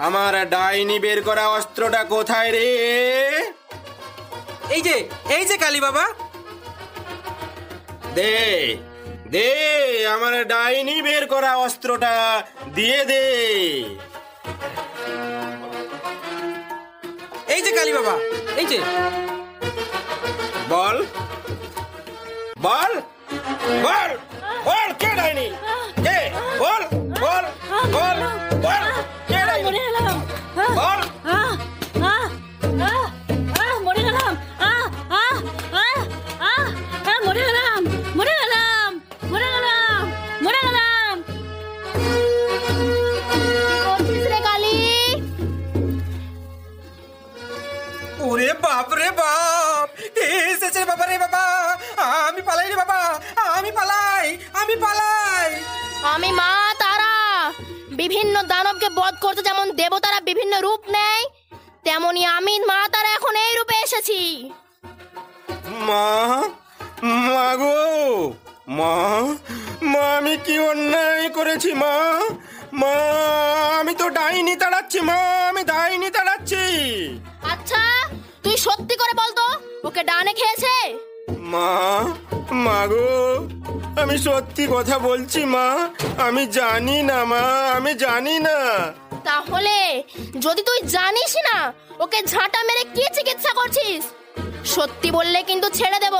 আমার ডাইনি বের করা অস্ত্রটা কোথায় রে? এই যে কালী বাবা। দে দে, আমার ডাইনি বের করা অস্ত্রটা দিয়ে দে। এই যে কালী বাবা, এই যে। বল বল বল বল, কে ডাইনি? কে? বল বল বল বল, কে ডাইনি? বল। ওরে বাপ রে বাপ, এসেছে বাবা রে বাবা। আমি পালাই রে বাবা, আমি পালাই। আমি মা তারা। বিভিন্ন দানবকে বধ করতে যেমন দেবতারা বিভিন্ন রূপ নেয়, তেমনি আমি মা তারা এখন এই রূপে এসেছি। মা, মা গো, মা, মা আমি কি অন্যায় করেছি মা? মা, আমি তো ডাইনি তাড়াচ্ছি মা, আমি ডাইনি তাড়াচ্ছি। আচ্ছা, তুই সত্যি করে বলতো, ওকে ডানে খেয়েছে? মা, মা গো, আমি সত্যি কথা বলছি মা, আমি জানি না মা, আমি জানি না। তাহলে যদি তুই জানিস না, ওকে ঝাঁটা মেরে কি চিকিৎসা করছিস? সত্যি বললে কিন্তু ছেড়ে দেব,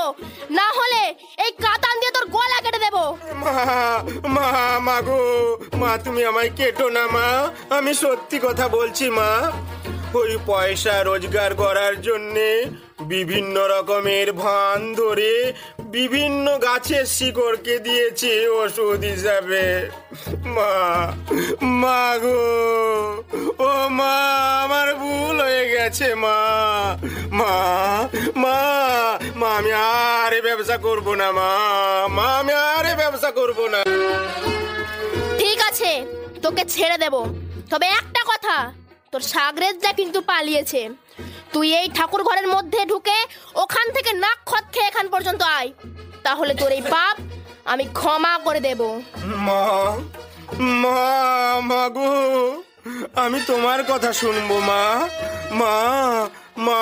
না হলে এই কাতান দিয়ে তোর গলা কেটে দেব। মা, মা, মা গো, মা তুমি আমায় কেটো না মা, আমি সত্যি কথা বলছি মা। ওই পয়সা রোজগার করার জন্যে বিভিন্ন রকমের ভান ধরে বিভিন্ন গাছের শিকড়কে দিয়েছে ওষুধ হিসাবে। মা, মা গো, ও মা, আমার ভুল হয়ে গেছে মা। মা, মা, মা আমি আর ব্যবসা করব না মা, মা আমি আর ব্যবসা করব না। ঠিক আছে, তোকে ছেড়ে দেব, তবে একটা কথা, তোর সাগরেদটা কিন্তু পালিয়েছে। তুই এই ঠাকুর ঘরের মধ্যে ঢুকে ওখান থেকে নাক খত খেয়ে এখান পর্যন্ত আয়, তাহলে তোর এই পাপ আমি ক্ষমা করে দেব। মা, মা, মা গো, আমি তোমার কথা শুনবো মা। মা, মা,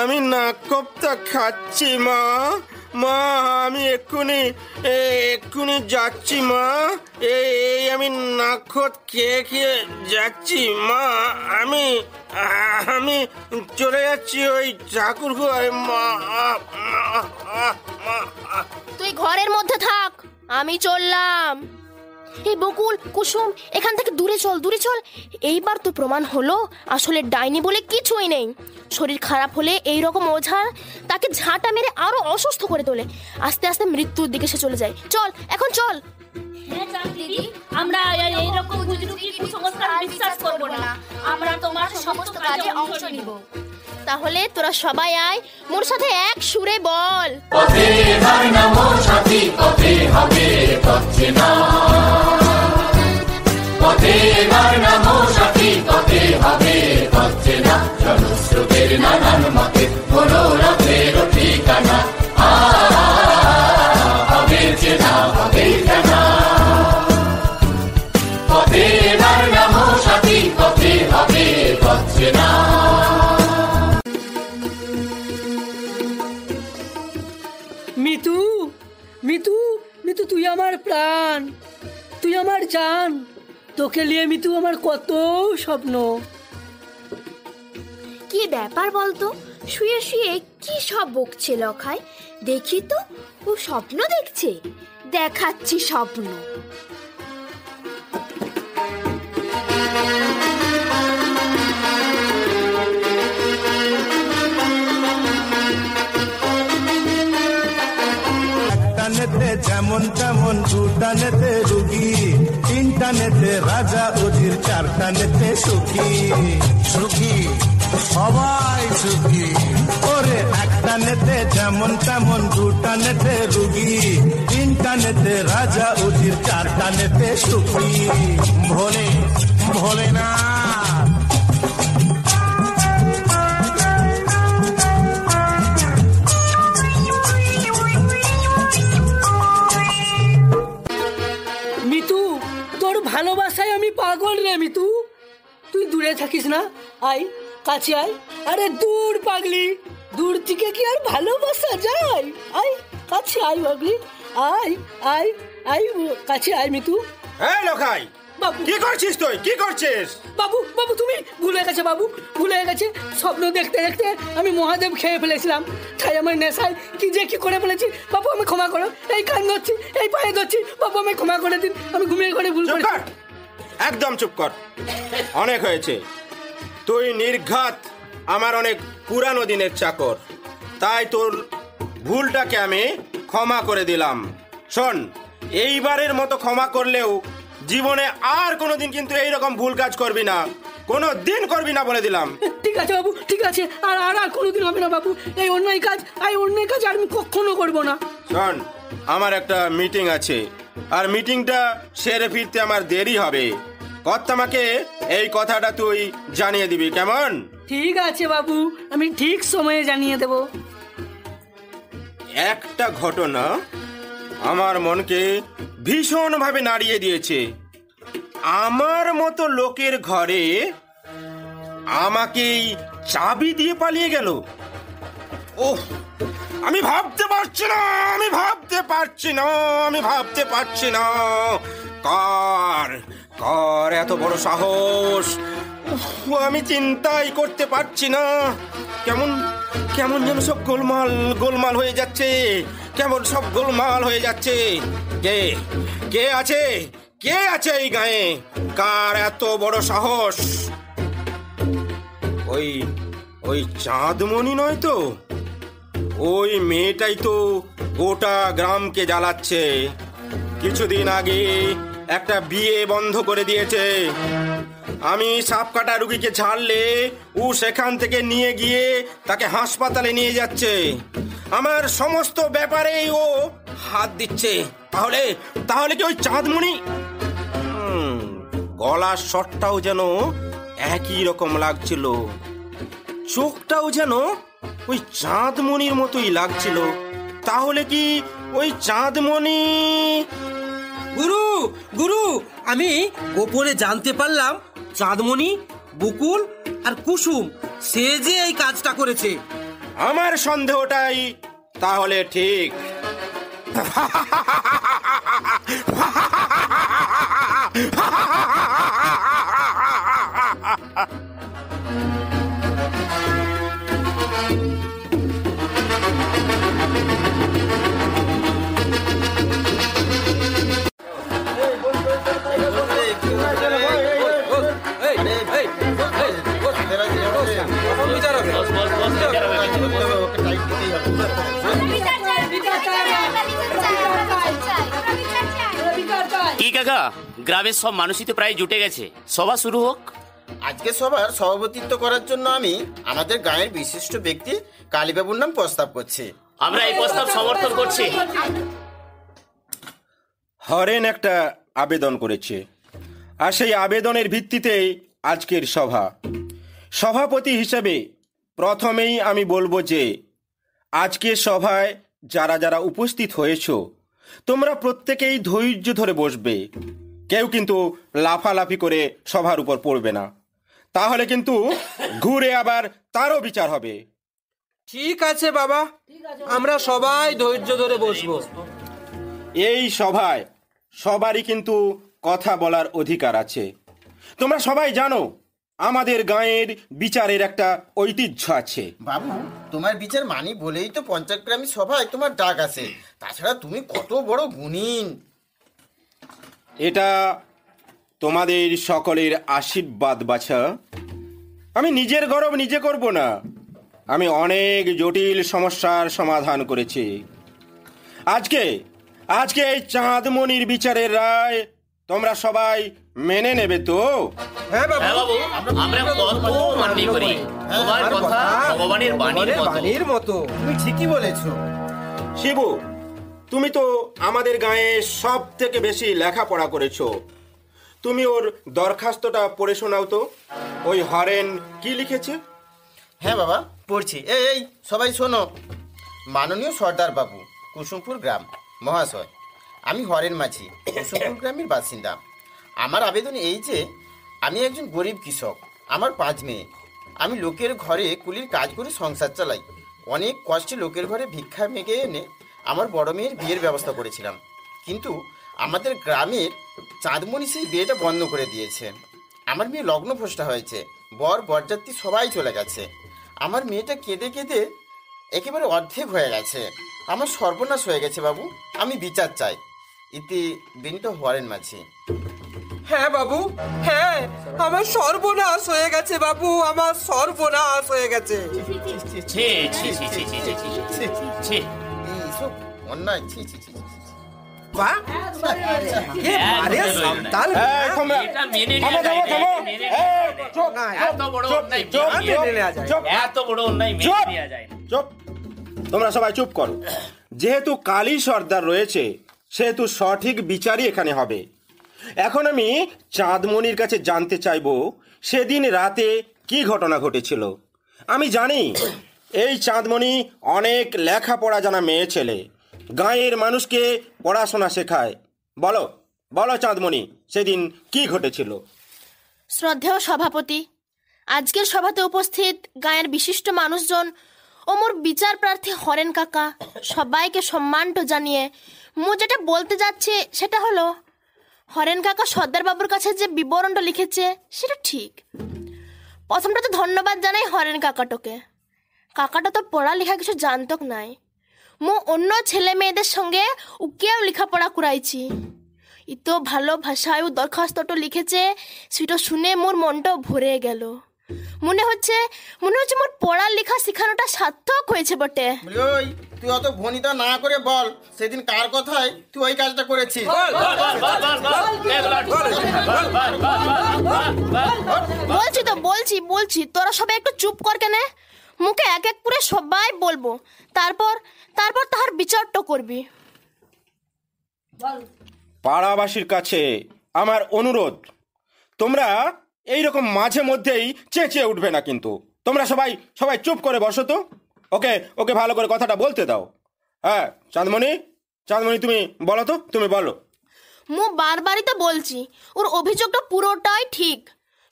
আমি নাক কপ্তা খাচ্ছি মা। মা, আমি এক্ষুনি যাচ্ছি মা। এই আমি নাকত খেয়ে যাচ্ছি মা। আমি চলে যাচ্ছি ওই ঠাকুর ঘরে মা। তুই ঘরের মধ্যে থাক, আমি চললাম। এই বকুল, কুসুম, এখান থেকে দূরে চল, দূরে চল। এইবার তো প্রমাণ হলো আসলে ডাইনি বলে কিছুই নেই। শরীর খারাপ হলে এইরকম ওঝা তাকে ঝাঁটা মেরে আরো অসুস্থ করে তোলে, আস্তে আস্তে মৃত্যুর দিকে সে চলে যায়। চল, এখন চল। হ্যাঁ চাঁদ দিদি, আমরা এইরকম হুজুকি কুসংস্কার বিশ্বাস করব না। আমরা তোমার সমস্ত কাজে অংশ নিব। তাহলে তোরা সবাই আয়, মোর সাথে এক সুরে বল, পথে এবার নামো সাথী, পথে হবে পথে না। পথে এবার নামো সাথী, পথে হবে পথে না। জনস্রোতের নানান মতে মনোরথের ঠিকানা, হবে চেনা হবে জানা। পথে এবার নামো সাথী, পথে হবে পথে না। মিতু, মিতু, মিতু, তুই আমার প্রাণ, তুই আমার জান। তোকে নিয়ে মিতু আমার কত স্বপ্ন। কি ব্যাপার বলতো, শুয়ে শুয়ে কি সব বকছে লখায়? দেখি তো, ও স্বপ্ন দেখছে। দেখাচ্ছি স্বপ্ন। একটানেতে যেমন তেমন, দুটানেতে রুগী, তিনটানেতে রাজা উজির, চারটানেতে সুখী। সুখী সবাই সুখী। ওরে একটানেতে যেমন তেমন, দুটানেতে রুগী, তিনটানেতে রাজা উজির, চারটানেতে সুখী। ভোলে ভোলে না। মিতু, তোর ভালোবাসায় আমি পাগল রে মিতু। তুই দূরে থাকিস না, আয় কাছে আয়। আরে দূর পাগলি, দূর থেকে কি আর ভালোবাসা যায়? আয় কাছে আয় পাগলি, আয় আয় আয় কাছে আয় মিতু। এই লোকাই, বাবু কি করছিস তুই? কি করছিস? বাবু, বাবু তুমি ভুলে গেছে বাবু, ভুলে গেছে। স্বপ্ন দেখতে দেখতে আমি মহাদেব খেয়ে ফেলেছিলাম, তাই আমার নেশায় কি যে কি করে ফেলেছি। বাবু আমি ক্ষমা করো, এই কান ধরছি, এই পায়ে ধরছি, বাবু আমি ক্ষমা করে দিন। আমি ঘুমিয়ে ঘরে ভুল চুপ করেছি। কর, একদম চুপ কর। অনেক হয়েছে। তুই নির্ঘাত আমার অনেক পুরানো দিনের চাকর, তাই তোর ভুলটাকে আমি ক্ষমা করে দিলাম। শোন, এইবারের মতো ক্ষমা করলেও জীবনে আর কোনোদিন কিন্তু এইরকম ভুল কাজ করবি না, কোনো দিন করবি না বলে দিলাম। ঠিক আছে বাবু, ঠিক আছে। আর আর আর কোনোদিন হবে না বাবু, এই অন্যায় কাজ আর আমি কখনো করবো না। শোন, আমার একটা মিটিং আছে, আর মিটিংটা সেরে ফিরতে আমার দেরি হবে। কর্তামাকে এই কথাটা তুই জানিয়ে দিবি, কেমন? ঠিক আছে বাবু, আমি ঠিক সময়ে জানিয়ে দেব। একটা ঘটনা আমার মনকে ভীষণভাবে নাড়িয়ে দিয়েছে। আমার মতো লোকের ঘরে আমাকেই চাবি দিয়ে পালিয়ে গেল। ওহ, আমি ভাবতে পারছি না, আমি ভাবতে পারছি না, আমি ভাবতে পারছি না। কার কার এত বড় সাহস? আমি চিন্তাই করতে পারছি না। কেমন কেমন যেন সব গোলমাল গোলমাল হয়ে যাচ্ছে, কেমন সব গোলমাল হয়ে যাচ্ছে। কে কে আছে, কে আছে এই গায়ে? কার এত বড় সাহস? ওই ওই চাঁদমণি নয় তো? ওই মেয়েটাই তো গোটা গ্রামকে জ্বালাচ্ছে। কিছুদিন আগে একটা বিয়ে বন্ধ করে দিয়েছে। আমি সাপ কাটা রুগীকে ছাড়লে ও সেখান থেকে নিয়ে গিয়ে তাকে হাসপাতালে নিয়ে যাচ্ছে। আমার সমস্ত ব্যাপারেই ও হাত দিচ্ছে। তাহলে তাহলে কি ওই চাঁদমণি? গলার শটটাও যেন একই রকম লাগছিল, চোখটাও যেন ওই চাঁদমণির মতোই লাগছিল। তাহলে কি ওই চাঁদমণি? গুরু গুরু, আমি গোপনে জানতে পারলাম চাঁদমণি, বুকুল আর কুসুম সে যে এই কাজটা করেছে। আমার সন্দেহটাই তাহলে ঠিক। কি কাকা, গ্রামের সব মানুষই তো প্রায় জুটে গেছে, সভা শুরু হোক। আজকে সবার সভাপতিত্ব করার জন্য আমি আমাদের গাঁয়ের বিশিষ্ট ব্যক্তি কালীবাবুর নাম প্রস্তাব করছি। আমরা এই প্রস্তাব সমর্থন করছি। হরেন একটা আবেদন করেছে, আর সেই আবেদনের ভিত্তিতেই আজকের সভা। সভাপতি হিসেবে প্রথমেই আমি বলবো যে আজকের সভায় যারা যারা উপস্থিত হয়েছ, তোমরা প্রত্যেকেই ধৈর্য ধরে বসবে। কেউ কিন্তু লাফালাফি করে সভার উপর পড়বে না, তাহলে কিন্তু ঘুরে আবার তারও বিচার হবে। ঠিক আছে বাবা, আমরা সবাই ধৈর্য ধরে বসবো। এই সভায় সবারই কিন্তু কথা বলার অধিকার আছে। তোমরা সবাই জানো আমাদের গাঁয়ের বিচারের একটা ঐতিহ্য আছে। বাবু, তোমার বিচার মানি বলেই তো পঞ্চাগ্রামী সভায় তোমার ডাক আছে। তাছাড়া তুমি কত বড় গুণীন। এটা তোমাদের সকলের আশীর্বাদ বাছা। আমি নিজের গর্ব নিজে করব না, আমি অনেক জটিল সমস্যার সমাধান করেছি। আজকে এই চাঁদমণির বিচারের রায় তোমরা সবাই মেনে নেবে তো? হ্যাঁ হ্যাঁ বাবু, আমরা কত মান্য করি, তোমার কথা ভগবানের বাণীর মতো। তুমি ঠিকই বলেছো। শিবু, তুমি তো আমাদের গাঁয়ে সব থেকে বেশি লেখাপড়া করেছো, তুমি ওর দরখাস্তটা পড়ে শোনাও তো। ওই হরেন কি লিখেছে? হ্যাঁ বাবা, পড়ছি। এই সবাই শোনো। মাননীয় সর্দার বাবু, কুসুমপুর গ্রাম মহাশয়, আমি হরেন মাঝি, কুসুমপুর গ্রামের বাসিন্দা। আমার আবেদন এই যে আমি একজন গরিব কৃষক, আমার 5 মেয়ে। আমি লোকের ঘরে কুলির কাজ করে সংসার চালাই। অনেক কষ্টে লোকের ঘরে ভিক্ষা মেঘে এনে আমার বড় মেয়ের বিয়ের ব্যবস্থা করেছিলাম, কিন্তু আমাদের গ্রামের চাঁদমণি সেই বিয়েটা বন্ধ করে দিয়েছে। আমার মেয়ে লগ্নভ্রষ্টা হয়েছে, বরযাত্রী সবাই চলে গেছে। আমার মেয়েটা কেঁদে কেঁদে একেবারে অর্ধেক হয়ে গেছে। আমার সর্বনাশ হয়ে গেছে বাবু, আমি বিচার চাই। ইতি বিনীত হরেন মাঝি। হ্যাঁ বাবু, হ্যাঁ, আমার সর্বনাশ হয়ে গেছে বাবু, আমার সর্বনাশ হয়ে গেছে। অন্যায়। তোমরা সবাই চুপ করো। যেহেতু কালী সর্দার রয়েছে, সেহেতু সঠিক বিচারই এখানে হবে। এখন আমি চাঁদমণির কাছে জানতে চাইবো সেদিন রাতে কি ঘটনা ঘটেছিল। আমি জানি এই চাঁদমণি অনেক লেখাপড়া জানা মেয়ে ছেলে, গাঁয়ের মানুষকে পড়াশোনা শেখায়। বলো চাঁদমণি, সেদিন কি ঘটেছিল? শ্রদ্ধেয় সভাপতি, আজকের সভাতে উপস্থিত গাঁয়ের বিশিষ্ট মানুষজন ও মোর বিচার প্রার্থী হরেন কাকা সবাইকে সম্মানটা জানিয়ে মু যেটা বলতে যাচ্ছি সেটা হলো, হরেন কাকা সর্দার বাবুর কাছে যে বিবরণটা লিখেছে সেটা ঠিক। প্রথমটা তো ধন্যবাদ জানাই হরেন কাকাটোকে। কাকাটা তো পড়ালেখা কিছু জানতক নাই। মু অন্য ছেলে মেয়েদের সঙ্গে উকেও লেখাপড়া করাইছি। এত ভালো ভাষায় দরখাস্তটা লিখেছে, সেটা শুনে মোর মনটাও ভরে গেল। মনে হচ্ছে মোর পড়ালেখা শেখানোটা সার্থক হয়েছে বটে। তুই অত ভনিতা না করে বল, সেদিন কার কথায় তুই ওই কাজটা করেছিস? বলছি তোরা সবাই একটু চুপ কর কেন। মুখে এক এক করে সবাই বলবো, তারপর তাহার বিচারটা করবি। পাড়াবাসীর কাছে আমার অনুরোধ, তোমরা এইরকম মাঝে মধ্যেই চেঁচিয়ে উঠবে না কিন্তু। তোমরা সবাই চুপ করে বসো তো। ওকে ভালো করে কথাটা বলতে দাও। হ্যাঁ চাঁদমণি, তুমি বলো তো, তুমি বলো। মু বারবারই তো বলছি, ওর অভিযোগটা পুরোটাই ঠিক,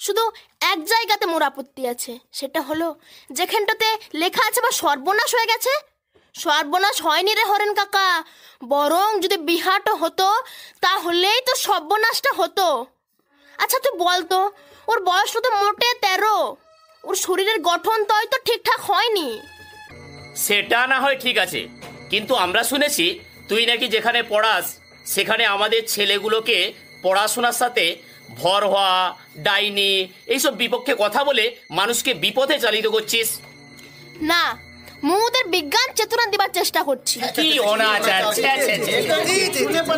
শুধু এক জায়গাতে মোর আপত্তি আছে। সেটা হলো যেখানটাতে লেখা আছে বা সর্বনাশ হয়ে গেছে। সর্বনাশ হয়নি রে হরেন কাকা, বরং যদি বিহাটা হতো তাহলেই তো সর্বনাশটা হতো। আচ্ছা তুই বলতো, ওর বয়স তো মোটে 13, ওর শরীরের গঠন তো ঠিকঠাক হয়নি। সেটা না হয় ঠিক আছে, কিন্তু আমরা শুনেছি তুই নাকি যেখানে পড়াস সেখানে আমাদের ছেলেগুলোকে পড়াশোনার সাথে ভর হওয়া, ডাইনি এইসব বিপক্ষে কথা বলে মানুষকে বিপথে চালিত করছিস। না, মু ওদের বিজ্ঞান চেতনা দিবার চেষ্টা করছি। কি অনাচার! ছে, ছে, ছে, ছে।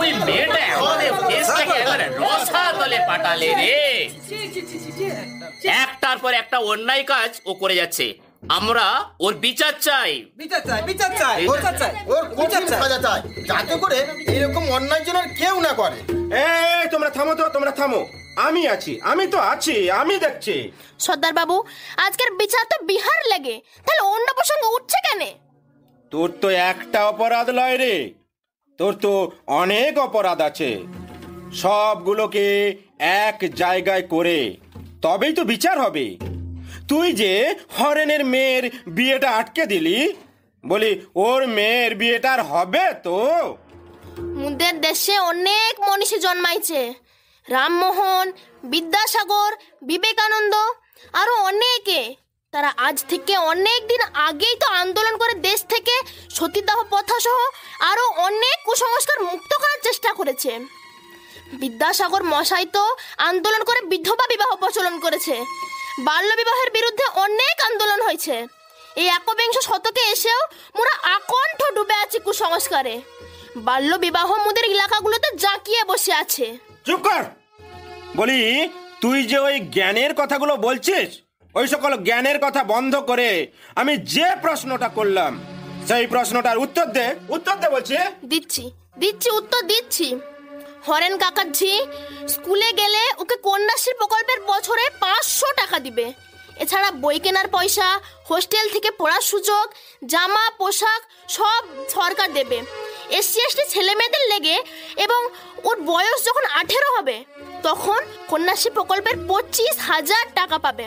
ওই মেয়েটা আমাদের দেশটাকে একেবারে রসাতলে পাঠালে রে। একটার পর একটা অন্যায় কাজ ও করে যাচ্ছে। আমরা ওর বিচার চাই। ওর কঠিন সাজা চাই, যাতে করে এরকম অন্যায় যেন আর কেউ না করে। এই তোমরা থামো তো, তোমরা থামো। আমি আছি, আমি তো আছি, আমি দেখছি। সর্দার বাবু, আজকের বিচার তো বিহার লাগে, তাহলে অন্য প্রসঙ্গ উঠছে কেন? তোর তো একটা অপরাধ লয় রে, তোর তো অনেক অপরাধ আছে। সবগুলোকে এক জায়গায় করে তবেই তো বিচার হবে। তুই যে হরেনের মেয়ের বিয়েটা আটকে দিলি, বলি ওর মেয়ের বিয়েটার হবে তো? মুদের দেশে অনেক মনীষী জন্মাইছে, রামমোহন, বিদ্যাসাগর, বিবেকানন্দ, আরো অনেকে। তারা আজ থেকে অনেক দিন আগেই তো আন্দোলন করে দেশ থেকে সতীদাহ প্রথা সহ আরো অনেক কুসংস্কার মুক্ত করার চেষ্টা করেছে। বিদ্যাসাগর মশাই তো আন্দোলন করে বিধবা বিবাহ প্রচলন করেছে। বাল্য বিবাহের বিরুদ্ধে অনেক আন্দোলন হয়েছে। এই একবিংশ শতকে এসেও মোরা আকণ্ঠ ডুবে আছি কুসংস্কারে। বাল্য বিবাহ মোদের এলাকাগুলোতে জাঁকিয়ে বসে আছে। চুপ কর! বলি, তুই যে ওই জ্ঞানের কথাগুলো বলছিস, ওই সকল জ্ঞানের কথা বন্ধ করে আমি যে প্রশ্নটা করলাম সেই প্রশ্নটার উত্তর দে। উত্তর দে বলছি। দিচ্ছি উত্তর দিচ্ছি। হরেন কাকার ঝি স্কুলে গেলে ওকে কন্যাশ্রী প্রকল্পের বছরে 500 টাকা দিবে। এছাড়া বই কেনার পয়সা, হোস্টেল থেকে পড়ার সুযোগ, জামা পোশাক সব সরকার দেবে। এসসি এসটি ছেলে মেয়েদের লেগে এবং ওর বয়স যখন 18 হবে তখন কন্যাশ্রী প্রকল্পের 25,000 টাকা পাবে।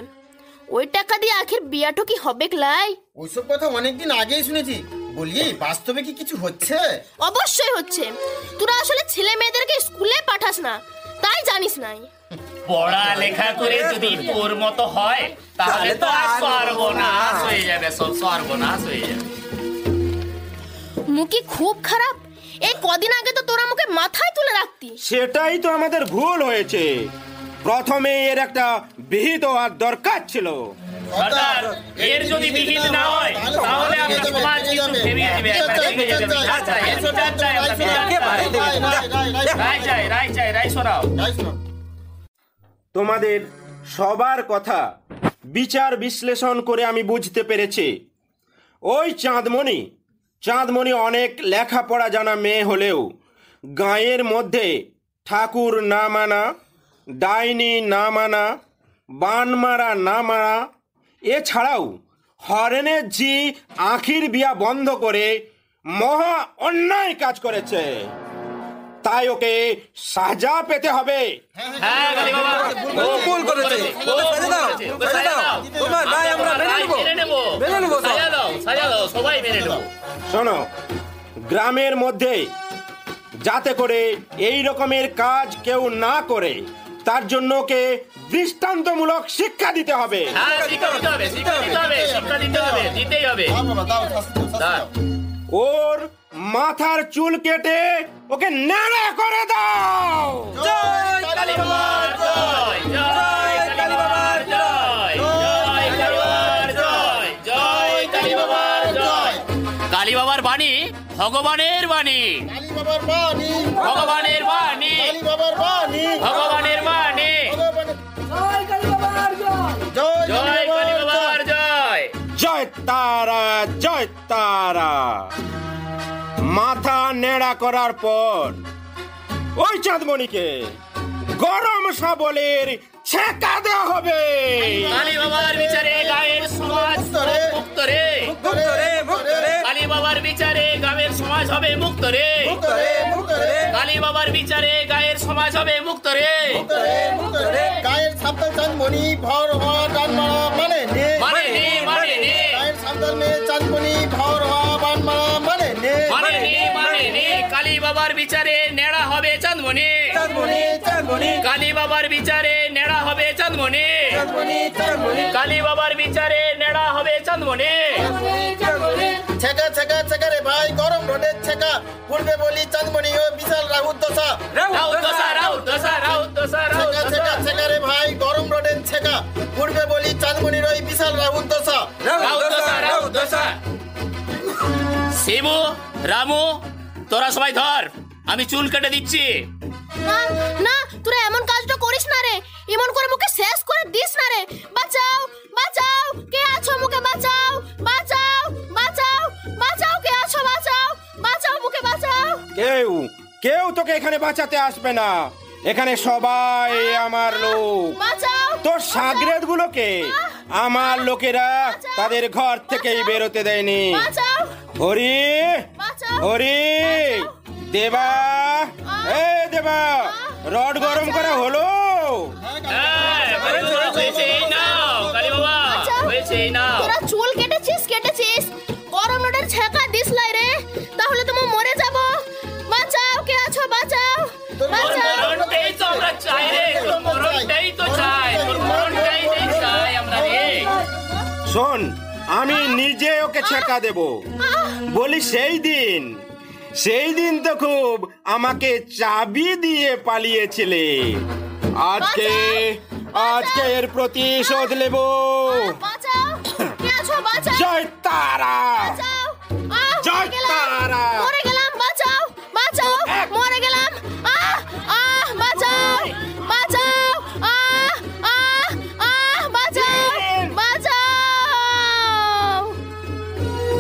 ওই টাকা দিয়ে আখির বিয়াটো কি হবে ক্লাই? ওইসব কথা অনেকদিন আগেই শুনেছি। বলি, বাস্তবে কি কিছু হচ্ছে? অবশ্যই হচ্ছে। তোরা আসলে ছেলে মেয়েদেরকে স্কুলে পাঠাস না, তাই জানিস নাই। পড়ালেখা করে যদি তোর মতো হয় তাহলে তো আর সর্বনাশ হয়ে যাবে, সব সর্বনাশ হয়ে যাবে। মুখি খুব খারাপ। এই কদিন আগে তো তোরা মুখে মাথায় তুলে রাখতি। সেটাই তো আমাদের ভুল হয়েছে। প্রথমে এর একটা বিহিত হওয়ার দরকার ছিল। সরকার, এর যদি বিহিত না হয় তাহলে আমরা সমাজ কিন্তু ভেঙে যাবে, ভেঙে যাবে। রাই শোনাও। তোমাদের সবার কথা বিচার বিশ্লেষণ করে আমি বুঝতে পেরেছি, ওই চাঁদমণি অনেক লেখাপড়া জানা মেয়ে হলেও গাঁয়ের মধ্যে ঠাকুর না মানা, ডাইনি না মানা, বান মারা না মারা, এছাড়াও হরেনের ঝি আখির বিয়া বন্ধ করে মহা অন্যায় কাজ করেছে। তাই ওকে সাজা পেতে হবে। শোনো, গ্রামের মধ্যে যাতে করে এই রকমের কাজ কেউ না করে তার জন্য ওকে দৃষ্টান্তমূলক শিক্ষা দিতে হবে। ওর মাথার চুল কেটে ওকে নেড়া করে দাও। কালী বাবার বাণী ভগবানের বাণী, ভগবানের বাণী, ভগবানের বাণী। জয় কালী বাবার জয়। জয় তারা, জয় তারা। মাথা নেড়া করার পর ওই চাঁদমণিকে গরম শাবলের ছেঁকা দেওয়া হবে। কালী বাবার বিচারে গায়ের সমাজ মুক্ত রে, কালী বাবার বিচারে গায়ের সমাজ হবে মুক্ত রে, কালী বাবার বিচারে গায়ের সমাজ হবে মুক্ত রে। গায়ের সাবধান চাঁদমণি ভর হওয়া ডান মারা মানে নে, মানে নে, মানে নে। গায়ের সাবধান মেয়ে চাঁদমণি ভর হওয়া ডান মারা মানে নে, মানে নে, মানে নে। কালী বাবার বিচারে নেড়া হবে চাঁদমণি, কালী বাবার বিচারে নেড়া হবে চাঁদমণি, কালী বাবার বিচারে নেড়া হবে চাঁদমণি। ছেকা ছেকা ছেকা রে ভাই, গরম রোডের ছেকা। পূর্বে বলি চাঁদমণি ও বিশাল রাহুত দশা, রাউত দশা, রাউত দশা, রাউত দশা, রাউত ছেকা ছেকা ছেকা রে ভাই, গরম রোডের ছেকা। পূর্বে বলি চাঁদমণির ওই বিশাল রাহুত দশা, রাউত দশা, রাউত দশা। রামু, তোরা সবাই ধর, আমি চুল কেটে দিচ্ছি। না না, তোরা এমন কাজটা করিস না রে, এমন করে মুখে শেষ করে দিস না রে। বাঁচাও বাঁচাও, কে আছো মুখে বাঁচাও, বাঁচাও বাঁচাও বাঁচাও, কে আছো বাঁচাও, বাঁচাও মুখে বাঁচাও। কেউ কেউ তোকে এখানে বাঁচাতে আসবে না, এখানে সবাই আমার লোক। বাঁচাও। তোর সাগরেদ গুলোকে আমার লোকেরা তাদের ঘর থেকেই বেরোতে দেয়নি। বাঁচাও হরি, বাঁচাও। হরি, দেবা, এ দেবা, রড গরম করা হলো? তোরা চুল কেটেছিস, গরম রোডের ছেঁকা দিস লাই রে, তাহলে তুমি মরে যাবো। বাঁচাও, কে আছো বাঁচাও, বাঁচাও। শোন, আমি নিজে ওকে ছেঁকা দেব। বলি সেই দিন তো খুব আমাকে চাবি দিয়ে পালিয়েছিলে। আজকে এর প্রতিশোধ নেব। বাঁচাও, কে আছো বাঁচাও। জয় তারা, জয় তারা। মরে গেলাম, বাঁচাও বাঁচাও, মরে গেলাম। বাঁচাও বাঁচাও, বাঁচাও বাঁচাও।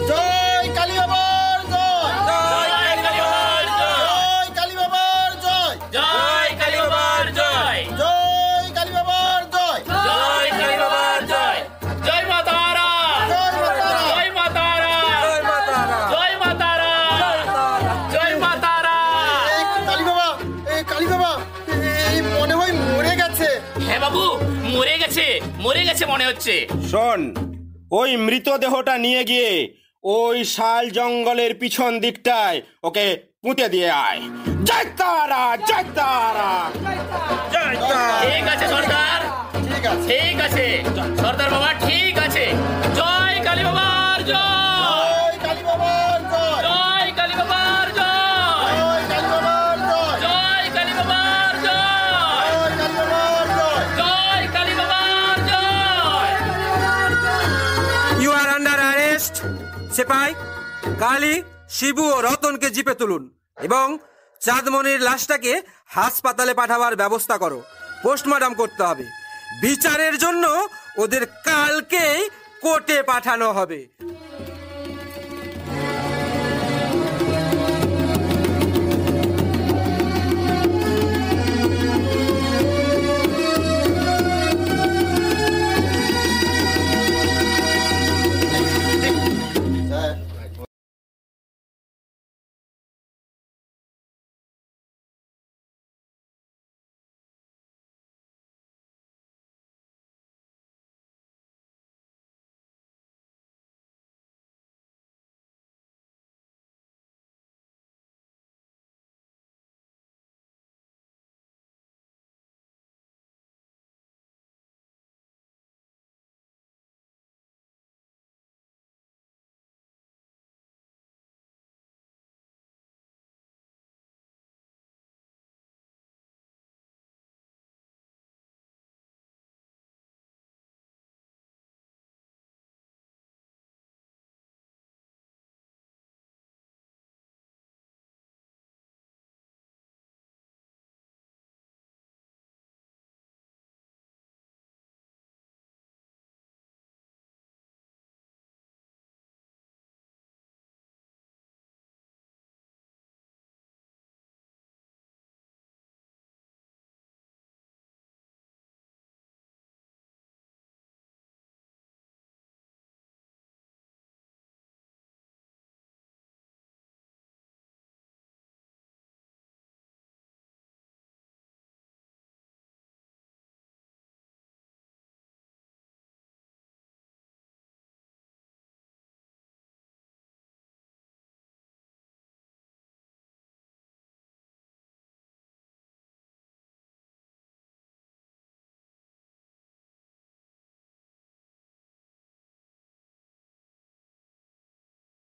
জয় কালী বাবার জয়, জয় কালী বাবার জয়, জয় কালী বাবার জয়, জয় কালী বাবার জয়, জয় কালী বাবার জয়, জয় কালী বাবার জয়। জয় মা তারা, জয় মা তারা, জয় মা তারা, জয় মা তারা। কালী বাবা, এই মনে হয় মরে গেছে। হ্যাঁ বাবু, মরে গেছে মনে হচ্ছে। শোন, ওই মৃতদেহটা নিয়ে গিয়ে ওই শাল জঙ্গলের পিছন দিকটায় ওকে পুঁতে দিয়ে আয়। জয় তারা, জয় তারা, জয় তারা। ঠিক আছে সর্দার, ঠিক আছে সর্দার বাবা, ঠিক আছে। জয় কালী বাবার জয়, জয় কালী বাবার জয়, জয় কালী বাবার জয়, জয় কালী বাবার জয়, জয় কালী বাবার জয়, জয় কালী বাবার জয়। You are under arrest. সেপাই, কালী, শিবু ও রতনকে জিপে তুলুন এবং চাঁদমণির লাশটাকে হাসপাতালে পাঠাবার ব্যবস্থা করো। পোস্টমর্টম করতে হবে। বিচারের জন্য ওদের কালকেই কোর্টে পাঠানো হবে।